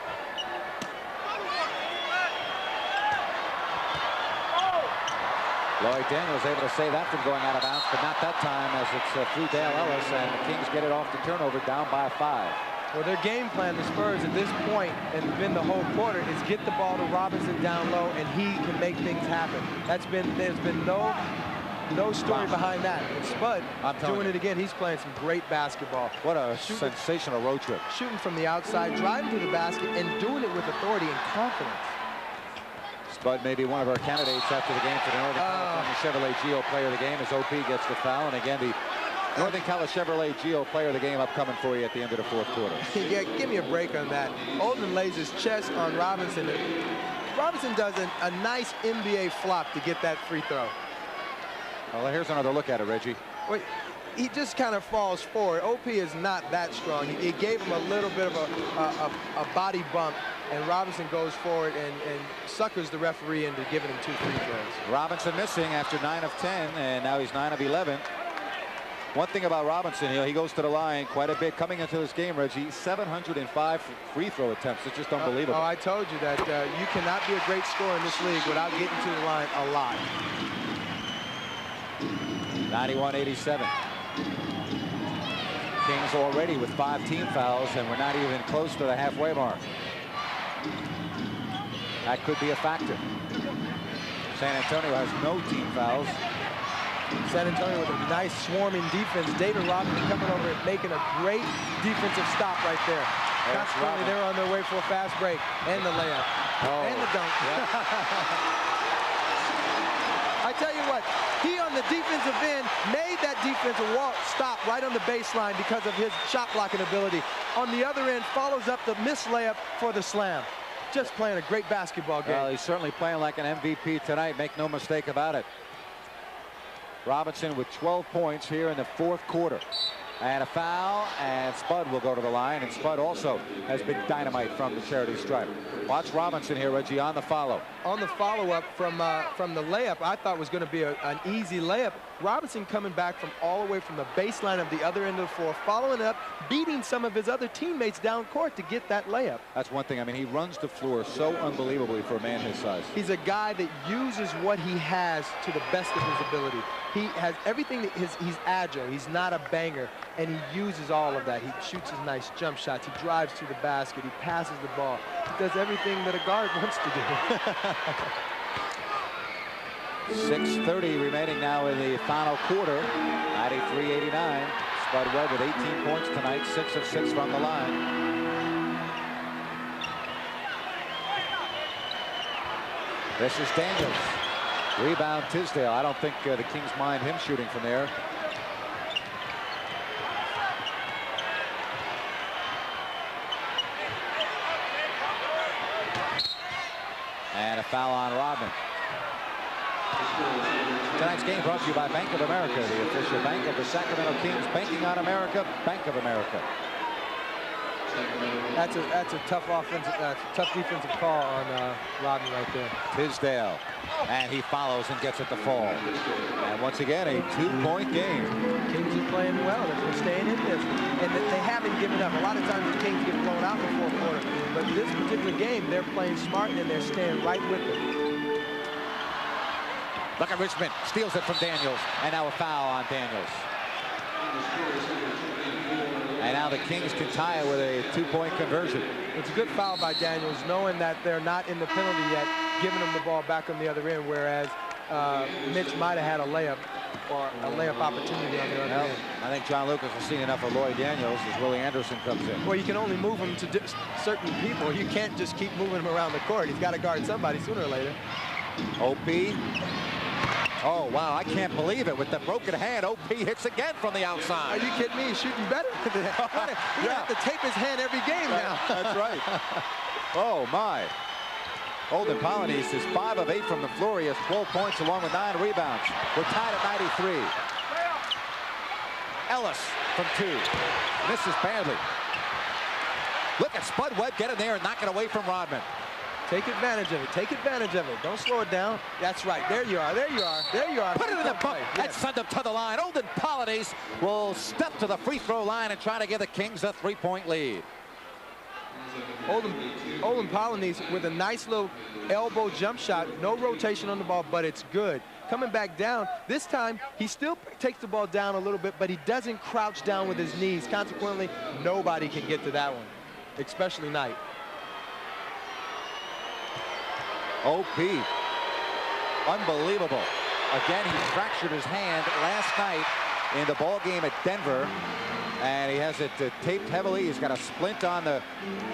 Lloyd Daniels able to save that from going out of bounds, but not that time, as it's through Dale Ellis, and the Kings get it off the turnover, down by 5. Well, their game plan, the Spurs, at this point, and been the whole quarter, is get the ball to Robinson down low, and he can make things happen. There's been no story behind that. And Spud doing it again. He's playing some great basketball. What a sensational road trip. Shooting from the outside, driving to the basket, and doing it with authority and confidence. Spud may be one of our candidates after the game for the Northern California Chevrolet Geo Player of the Game, as OP gets the foul. And again, the Northern California Chevrolet Geo Player of the Game upcoming for you at the end of the 4th quarter. Yeah, give me a break on that. Olden lays his chest on Robinson. Robinson does a nice NBA flop to get that free throw. Well, here's another look at it, Reggie. Wait, he just kind of falls forward. OP is not that strong. He gave him a little bit of a body bump, and Robinson goes forward and suckers the referee into giving him 2 free throws. Robinson missing after 9 of 10, and now he's 9 of 11. One thing about Robinson, you know, he goes to the line quite a bit. Coming into this game, Reggie, 705 free throw attempts. It's just unbelievable. I told you that you cannot be a great scorer in this league without getting to the line a lot. 91-87. Kings already with 5 team fouls, and we're not even close to the halfway mark. That could be a factor. San Antonio has no team fouls. San Antonio with a nice swarming defense. David Rodman coming over and making a great defensive stop right there. Consequently, they're on their way for a fast break. And the layup. And the dunk. I tell you what, he on the defensive end made that defensive Walt stop right on the baseline because of his shot blocking ability. On the other end, follows up the missed layup for the slam. Just playing a great basketball game. Well, he's certainly playing like an MVP tonight. Make no mistake about it. Robinson with 12 points here in the fourth quarter. And a foul, and Spud will go to the line, and Spud also has been dynamite from the charity stripe. Watch Robinson here, Reggie, on the follow. On the follow-up from the layup, I thought was going to be an easy layup. Robinson coming back from all the way from the baseline of the other end of the floor, following it up, beating some of his other teammates down court to get that layup. That's one thing. I mean, he runs the floor so unbelievably for a man his size. He's a guy that uses what he has to the best of his ability. He has everything. He's agile. He's not a banger, and he uses all of that. He shoots his nice jump shots. He drives to the basket. He passes the ball. He does everything that a guard wants to do. 6:30 remaining now in the final quarter. 93-89. Spud Webb with 18 points tonight, 6 of 6 from the line. This is Daniels. Rebound Tisdale. I don't think the Kings mind him shooting from there. And a foul on Rodman. Tonight's game brought to you by Bank of America, the official bank of the Sacramento Kings. Banking on America, Bank of America. That's a tough tough defensive call on Rodman right there. Tisdale, and he follows and gets it to fall. And once again, a 2-point game. Kings are playing well. They're staying in this, and they haven't given up. A lot of times the Kings get blown out in the fourth quarter, but this particular game, they're playing smart and they're staying right with it. Look at Richmond, steals it from Daniels, and now a foul on Daniels. And now the Kings can tie it with a 2-point conversion. It's a good foul by Daniels, knowing that they're not in the penalty yet, giving them the ball back on the other end, whereas Mitch might have had a layup or a layup opportunity on the other end. I think John Lucas will see enough of Lloyd Daniels as Willie Anderson comes in. Well, you can only move him to certain people. You can't just keep moving him around the court. He's got to guard somebody sooner or later. OP. Oh, wow, I can't believe it. With the broken hand, OP hits again from the outside. Are you kidding me? He's shooting better than that. He's going to have to tape his hand every game now. That's right. Oh, my. Holden Polynice is 5 of 8 from the floor. He has 12 points along with 9 rebounds. We're tied at 93. Ellis from 2. Misses badly. Look at Spud Webb get in there and knock it away from Rodman. Take advantage of it. Take advantage of it. Don't slow it down. That's right. There you are. There you are. There you are. Put it in the bucket. Yes. Send them to the line. Holden Polynice will step to the free throw line and try to give the Kings a 3-point lead. Holden Polynice with a nice little elbow jump shot. No rotation on the ball, but it's good. Coming back down. This time, he still takes the ball down a little bit, but he doesn't crouch down with his knees. Consequently, nobody can get to that one, especially Knight. OP. Unbelievable. Again, he fractured his hand last night in the ball game at Denver. And he has it taped heavily. He's got a splint on the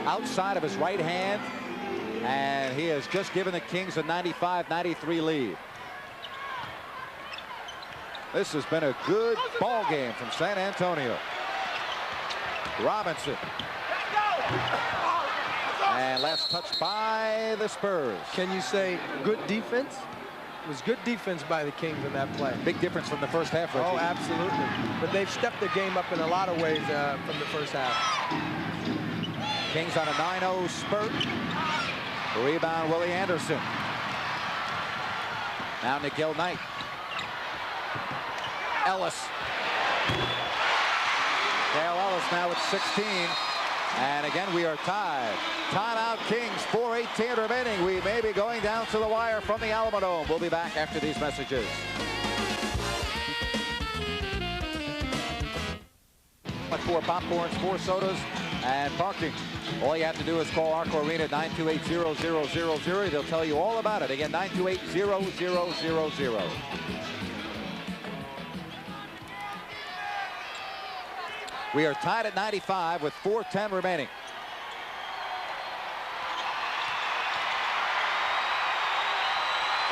outside of his right hand. And he has just given the Kings a 95-93 lead. This has been a good ball game from San Antonio. Robinson. And last touch by the Spurs. Can you say good defense? It was good defense by the Kings in that play. Big difference from the first half, Reggie. Oh, absolutely. But they've stepped the game up in a lot of ways from the first half. Kings on a 9-0 spurt. Rebound, Willie Anderson. Now Nikhil Knight. Ellis. Dale Ellis now with 16. And again, we are tied. Timeout Kings, 4:18 remaining. We may be going down to the wire from the Alamodome. We'll be back after these messages. Much for popcorns, 4 sodas, and parking. All you have to do is call Arco Arena at 928-0000. They'll tell you all about it. Again, 928-0000. We are tied at 95 with 4:10 remaining.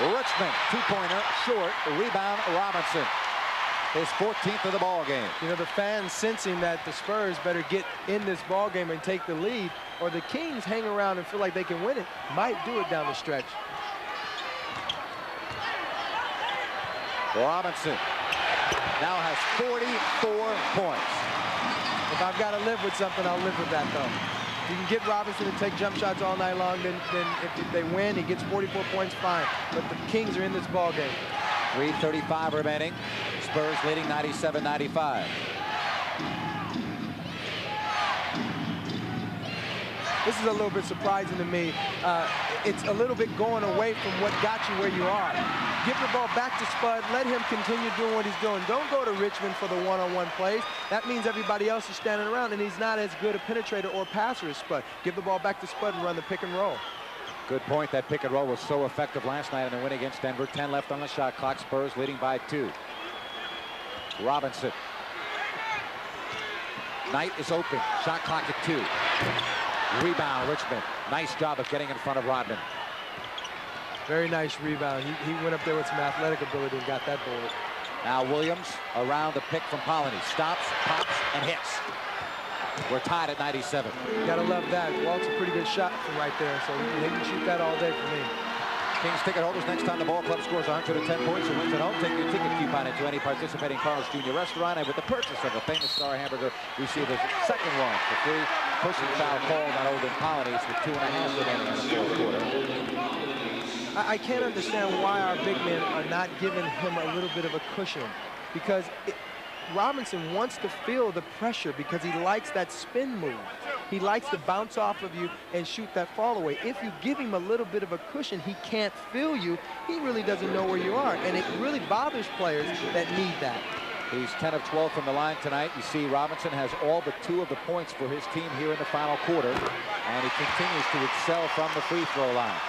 Richmond, two-pointer, short, rebound, Robinson. His 14th of the ball game. You know, the fans sensing that the Spurs better get in this ball game and take the lead, or the Kings hang around and feel like they can win it, might do it down the stretch. Robinson now has 44 points. If I've got to live with something, I'll live with that, though. You can get Robinson to take jump shots all night long, then if they win, he gets 44 points, fine. But the Kings are in this ball game. 3:35 remaining. Spurs leading 97-95. This is a little bit surprising to me. It's a little bit going away from what got you where you are. Give the ball back to Spud. Let him continue doing what he's doing. Don't go to Richmond for the one-on-one plays. That means everybody else is standing around, and he's not as good a penetrator or passer as Spud. Give the ball back to Spud and run the pick and roll. Good point. That pick and roll was so effective last night in the win against Denver. 10 left on the shot clock. Spurs leading by 2. Robinson. Knight is open. Shot clock at 2. Rebound, Richmond. Nice job of getting in front of Rodman. Very nice rebound. He went up there with some athletic ability and got that board. Now Williams around the pick from Polony. Stops, pops, and hits. We're tied at 97. You gotta love that. Walt's a pretty good shot from right there, so they can shoot that all day for me. Kings ticket holders, next time the ball club scores 110 points and wins at home, take your ticket coupon into any participating Carl's Jr. restaurant, and with the purchase of a famous Star hamburger, receive a second one for free. Pushing foul called on Olden Polonies with 2.5 remaining in the fourth quarter. I can't understand why our big men are not giving him a little bit of a cushion, because Robinson wants to feel the pressure because he likes that spin move. He likes to bounce off of you and shoot that fall away. If you give him a little bit of a cushion, he can't feel you. He really doesn't know where you are, and it really bothers players that need that. He's 10 of 12 from the line tonight. You see Robinson has all but 2 of the points for his team here in the final quarter, and he continues to excel from the free throw line.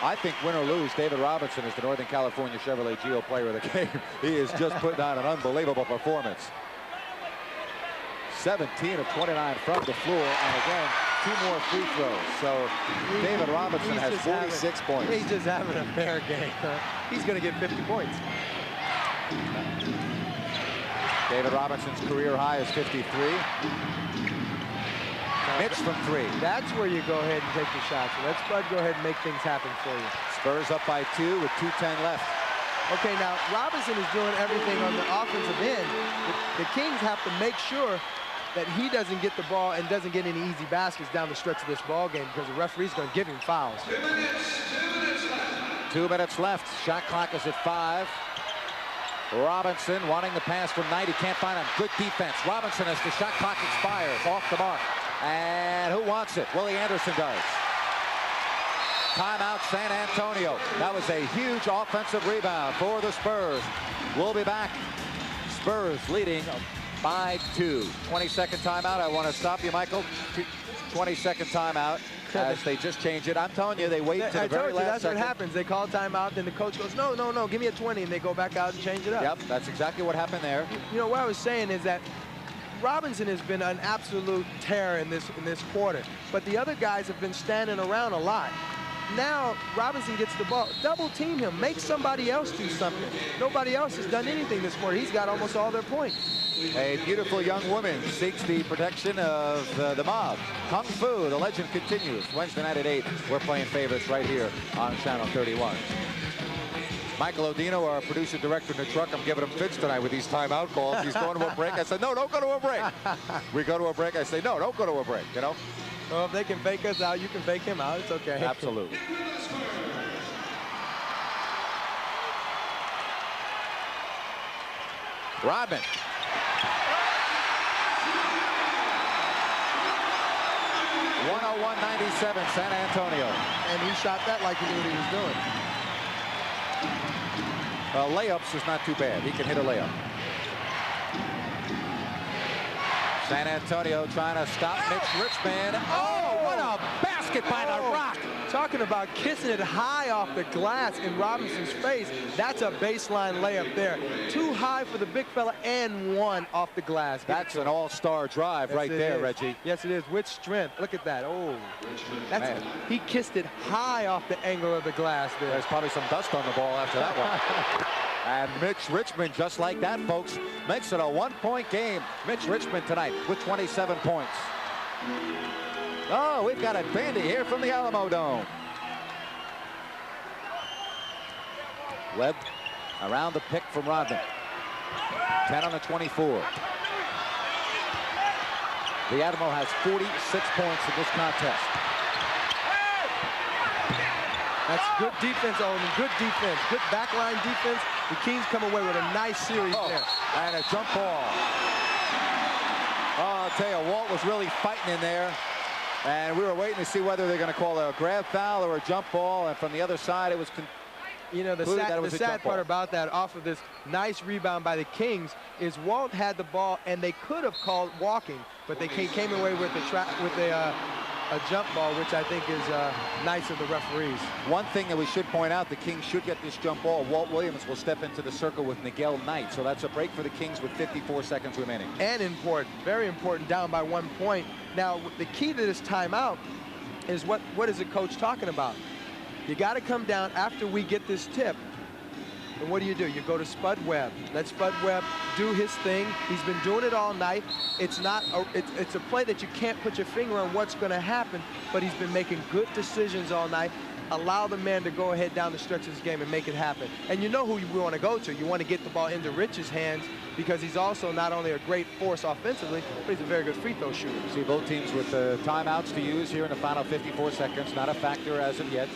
I think win or lose, David Robinson is the Northern California Chevrolet Geo player of the game. He is just putting on an unbelievable performance. 17 of 29 from the floor, and again, 2 more free throws. So David Robinson has 46 points. He's just having a fair game. He's going to get 50 points. David Robinson's career high is 53. Mitch from 3. That's where you go ahead and take the shots. So let Spud go ahead and make things happen for you. Spurs up by 2 with 2:10 left. Okay, now Robinson is doing everything on the offensive end. The Kings have to make sure that he doesn't get the ball and doesn't get any easy baskets down the stretch of this ball game, because the referee's going to give him fouls. 2 minutes left. Shot clock is at 5. Robinson wanting the pass from Knight. He can't find him. Good defense. Robinson as the shot clock expires. Off the mark. And who wants it? Willie Anderson does. Timeout, San Antonio. That was a huge offensive rebound for the Spurs. We'll be back. Spurs leading by 2. 20-second timeout. I want to stop you, Michael. 20-second timeout as they just change it. I'm telling you, they wait to the very last that's second. What happens. They call timeout, then the coach goes, no, no, no, give me a 20, and they go back out and change it up. Yep, that's exactly what happened there. You know, what I was saying is that Robinson has been an absolute terror in this quarter, but the other guys have been standing around a lot. Now Robinson gets the ball. Double team him. Make somebody else do something. Nobody else has done anything this quarter. He's got almost all their points. A beautiful young woman seeks the protection of the mob. Kung Fu, the legend continues. Wednesday night at 8. We're playing favorites right here on Channel 31. Michael Odino, our producer director in the truck, I'm giving him fits tonight with these timeout calls. He's going to a break. I said, no, don't go to a break. We go to a break. I say, no, don't go to a break, you know? Well, if they can fake us out, you can fake him out. It's okay. Absolutely. Rodman. .101.97, San Antonio. And he shot that like he knew what he was doing. Layups is not too bad. He can hit a layup. San Antonio trying to stop Mitch Richmond. Oh, what a basket by the Rock. talking about kissing it high off the glass in Robinson's face. That's a baseline layup there. Too high for the big fella and one off the glass. That's an all-star drive right there, Reggie. Yes, it is, with strength. Look at that. Oh, he kissed it high off the angle of the glass there. There's probably some dust on the ball after that one. And Mitch Richmond, just like that, folks, makes it a one-point game. Mitch Richmond tonight with 27 points. Oh, we've got a bandy here from the Alamodome. Webb around the pick from Rodman. 10 on the 24. The Admiral has 46 points in this contest. That's good defense, Owen. Good defense. Good backline defense. The Kings come away with a nice series there. And a jump ball. Oh, I'll tell you, Walt was really fighting in there. And we were waiting to see whether they're going to call a grab foul or a jump ball. And from the other side, it was the sad part about that, off of this nice rebound by the Kings, is Walt had the ball and they could have called walking, but they came away with a jump ball, which I think is nice of the referees. One thing that we should point out, the Kings should get this jump ball. Walt Williams will step into the circle with Miguel Knight, so that's a break for the Kings with 54 seconds remaining. And important, very important, down by 1 point. Now, the key to this timeout is what is the coach talking about? You got to come down after we get this tip. And what do? You go to Spud Webb. Let Spud Webb do his thing. He's been doing it all night. It's a play that you can't put your finger on what's going to happen, but he's been making good decisions all night. Allow the man to go ahead down the stretch of this game and make it happen. And you know who you want to go to. You want to get the ball into Rich's hands, because he's also not only a great force offensively, but he's a very good free throw shooter. See both teams with timeouts to use here in the final 54 seconds. Not a factor as of yet.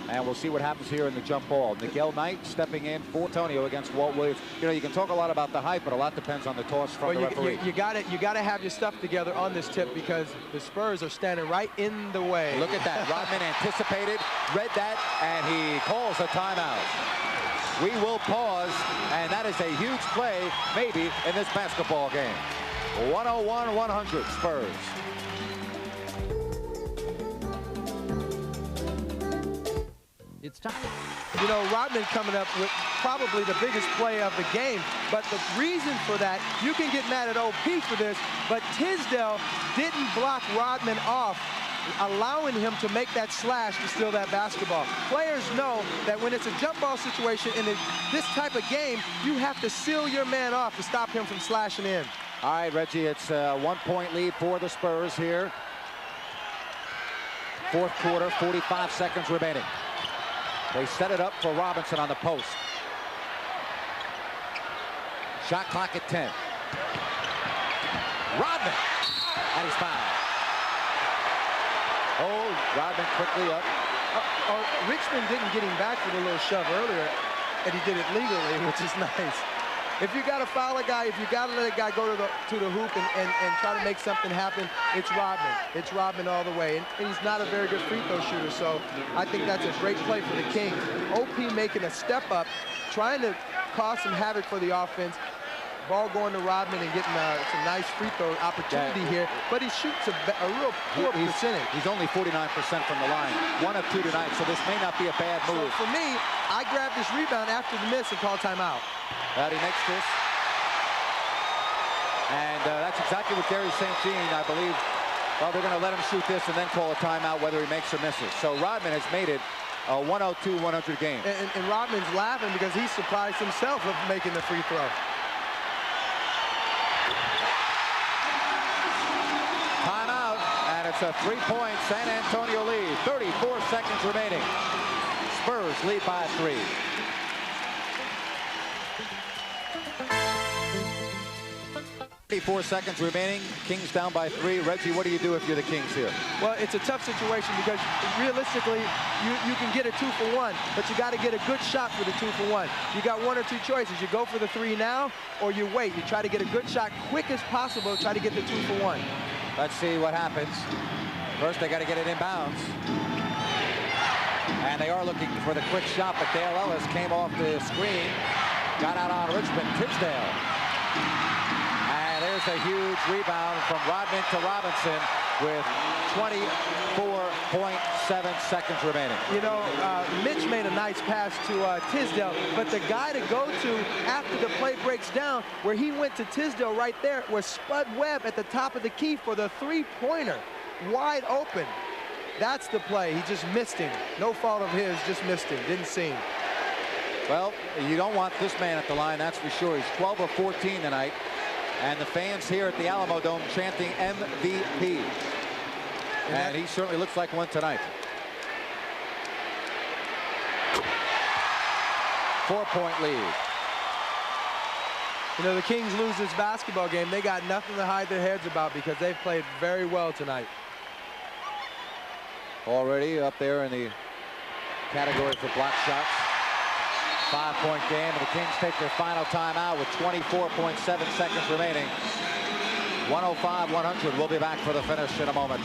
And we'll see what happens here in the jump ball. Miguel Knight stepping in for Antonio against Walt Williams. You know, you can talk a lot about the hype, but a lot depends on the toss from the referee. You got to have your stuff together on this tip, because the Spurs are standing right in the way. Look at that. Rodman anticipated, read that, and he calls a timeout. We will pause, and that is a huge play, maybe, in this basketball game. 101-100 Spurs. It's time. You know, Rodman coming up with probably the biggest play of the game, but the reason for that, you can get mad at OP for this, but Tisdale didn't block Rodman off, allowing him to make that slash to steal that basketball. Players know that when it's a jump ball situation in this type of game, you have to seal your man off to stop him from slashing in. All right, Reggie, it's a 1-point lead for the Spurs here. Fourth quarter, 45 seconds remaining. They set it up for Robinson on the post. Shot clock at 10. Rodman, and he's fouled. Oh, Rodman quickly up. Richmond didn't get him back for the little shove earlier, and he did it legally, which is nice. If you got to foul a guy, if you got to let a guy go to the hoop and try to make something happen, it's Rodman. It's Rodman all the way. And he's not a very good free throw shooter, so I think that's a great play for the Kings. OP making a step up, trying to cause some havoc for the offense. Ball going to Rodman and getting some nice free throw opportunity here, but he shoots a real poor percentage. He's only 49% from the line. 1 of 2 tonight, so this may not be a bad move. So for me, I grab this rebound after the miss and call timeout. He makes this. And that's exactly what Gary St. Jean, I believe. Well, they're going to let him shoot this and then call a timeout whether he makes or misses. So Rodman has made it a 102-100 game. And Rodman's laughing because he's surprised himself of making the free throw. Timeout, and it's a 3-point San Antonio lead. 34 seconds remaining. Spurs lead by 3. 34 seconds remaining. Kings down by 3. Reggie, what do you do if you're the Kings here? Well, it's a tough situation because realistically, you can get a 2-for-1, but you got to get a good shot for the 2-for-1. You got 1 or 2 choices. You go for the 3 now, or you wait. You try to get a good shot quick as possible, try to get the 2-for-1. Let's see what happens. First, they got to get it inbounds. And they are looking for the quick shot, but Dale Ellis came off the screen, got out on Richmond. Tisdale. And there's a huge rebound from Rodman to Robinson with 24.7 seconds remaining. You know, Mitch made a nice pass to Tisdale, but the guy to go to after the play breaks down, where he went to Tisdale right there, was Spud Webb at the top of the key for the three-pointer, wide open. That's the play. He just missed him. No fault of his, just missed him. Didn't see him. Well, you don't want this man at the line, that's for sure. He's 12 of 14 tonight. And the fans here at the Alamodome chanting MVP. And he certainly looks like one tonight. 4-point lead. You know, the Kings lose this basketball game. They got nothing to hide their heads about because they've played very well tonight. Already up there in the category for block shots. 5-point game, and the Kings take their final timeout with 24.7 seconds remaining. 105-100. We'll be back for the finish in a moment.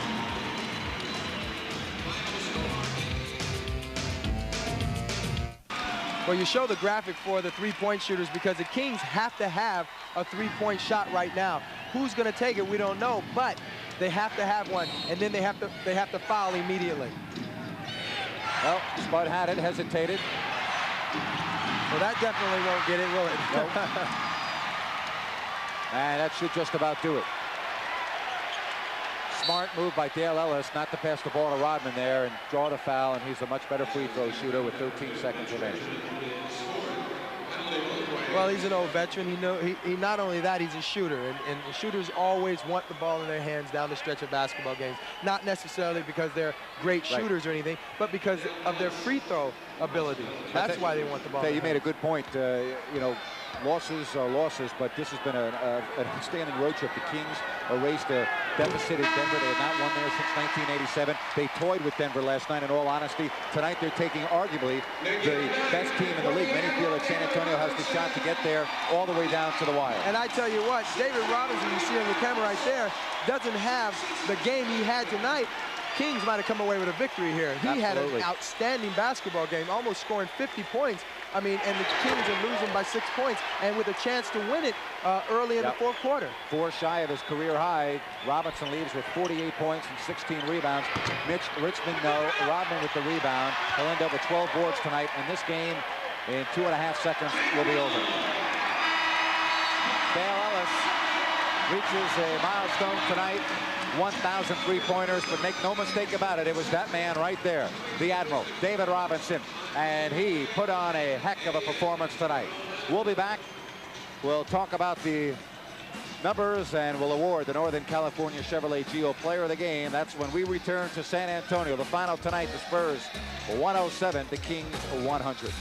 Well, you show the graphic for the three-point shooters because the Kings have to have a three-point shot right now. Who's going to take it, we don't know, but they have to have one, and then they have to foul immediately. Well, Spud had it, hesitated. Well, that definitely won't get it, will it? Nope. And that should just about do it. Smart move by Dale Ellis not to pass the ball to Rodman there and draw the foul, and he's a much better free throw shooter with 13 seconds remaining. Well, he's an old veteran. He not only that, he's a shooter, and shooters always want the ball in their hands down the stretch of basketball games. Not necessarily because they're great shooters or anything, but because of their free throw ability. That's why they want the ball. You made a good point. You know, losses are losses, but this has been an outstanding road trip. The Kings erased a deficit in Denver. They have not won there since 1987. They toyed with Denver last night, in all honesty. Tonight they're taking arguably the best team in the league. Many feel that San Antonio has the shot to get there all the way down to the wire. And I tell you what, David Robinson, you see on the camera right there, doesn't have the game he had tonight. Kings might have come away with a victory here. He had an outstanding basketball game, almost scoring 50 points. I mean, and the Kings are losing by 6 points, and with a chance to win it early in the fourth quarter. 4 shy of his career high. Robinson leaves with 48 points and 16 rebounds. Mitch Richmond, no. Rodman with the rebound. He'll end up with 12 boards tonight, and this game in 2.5 seconds will be over. Dale Ellis reaches a milestone tonight. 1,000 three-pointers, but make no mistake about it, it was that man right there, the Admiral, David Robinson, and he put on a heck of a performance tonight. We'll be back. We'll talk about the numbers, and we'll award the Northern California Chevrolet Geo Player of the Game. That's when we return to San Antonio. The final tonight, the Spurs 107, the Kings 100.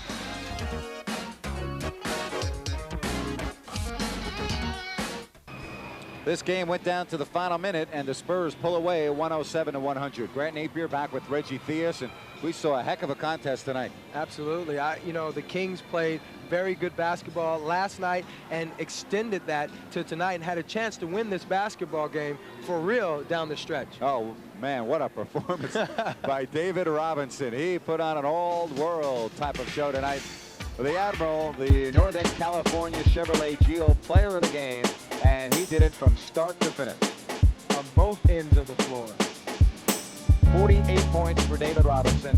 This game went down to the final minute, and the Spurs pull away 107-100. Grant Napier back with Reggie Theus, and we saw a heck of a contest tonight. Absolutely. You know, the Kings played very good basketball last night and extended that to tonight and had a chance to win this basketball game for real down the stretch. Oh, man, what a performance by David Robinson. He put on an old-world type of show tonight. The Admiral, the Northern California Chevrolet Geo Player of the Game, and he did it from start to finish. On both ends of the floor. 48 points for David Robinson.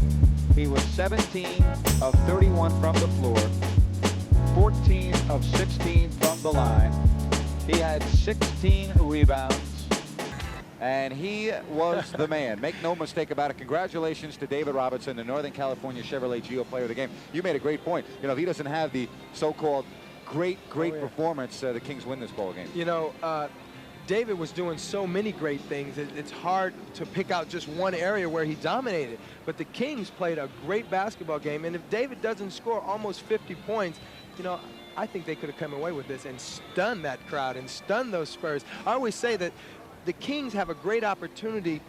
He was 17 of 31 from the floor, 14 of 16 from the line. He had 16 rebounds, and he was the man. Make no mistake about it. Congratulations to David Robinson, the Northern California Chevrolet Geo Player of the Game. You made a great point. You know, if he doesn't have the so-called great performance, the Kings win this ball game. You know, David was doing so many great things. It's hard to pick out just one area where he dominated. But the Kings played a great basketball game, and if David doesn't score almost 50 points, you know, I think they could have come away with this and stunned that crowd and stunned those Spurs. I always say that the Kings have a great opportunity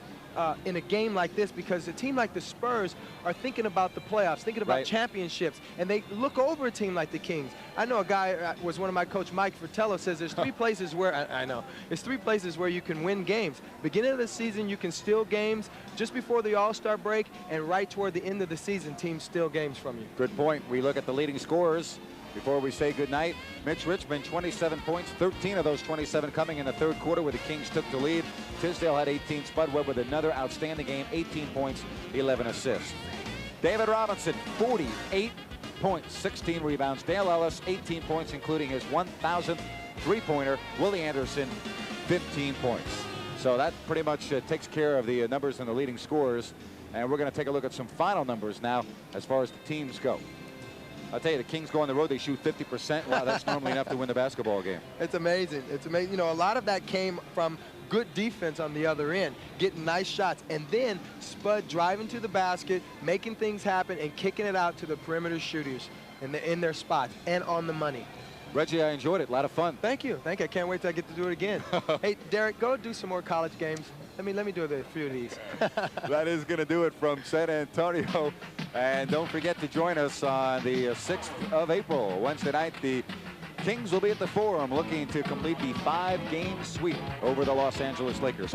in a game like this because a team like the Spurs are thinking about the playoffs, thinking about championships, and they look over a team like the Kings. I know a guy was one of my coach, Mike Fratello, says there's 3 places where, I know, there's 3 places where you can win games. Beginning of the season, you can steal games. Just before the All-Star break and right toward the end of the season, teams steal games from you. Good point. We look at the leading scorers. Before we say goodnight, Mitch Richmond, 27 points, 13 of those 27 coming in the third quarter where the Kings took the lead. Tisdale had 18. Spud Webb with another outstanding game, 18 points, 11 assists. David Robinson, 48 points, 16 rebounds. Dale Ellis, 18 points, including his 1,000th three-pointer. Willie Anderson, 15 points. So that pretty much takes care of the numbers and the leading scorers. And we're going to take a look at some final numbers now as far as the teams go. I'll tell you, the Kings go on the road, they shoot 50%. Wow, that's normally enough to win the basketball game. It's amazing. It's amazing. You know, a lot of that came from good defense on the other end, getting nice shots, and then Spud driving to the basket, making things happen, and kicking it out to the perimeter shooters in their spots and on the money. Reggie, I enjoyed it. A lot of fun. Thank you. Thank you. I can't wait till I get to do it again. Hey, Derek, go do some more college games. Let me do a few of these. That is going to do it from San Antonio. And don't forget to join us on the 6th of April, Wednesday night. The Kings will be at the Forum looking to complete the 5-game sweep over the Los Angeles Lakers.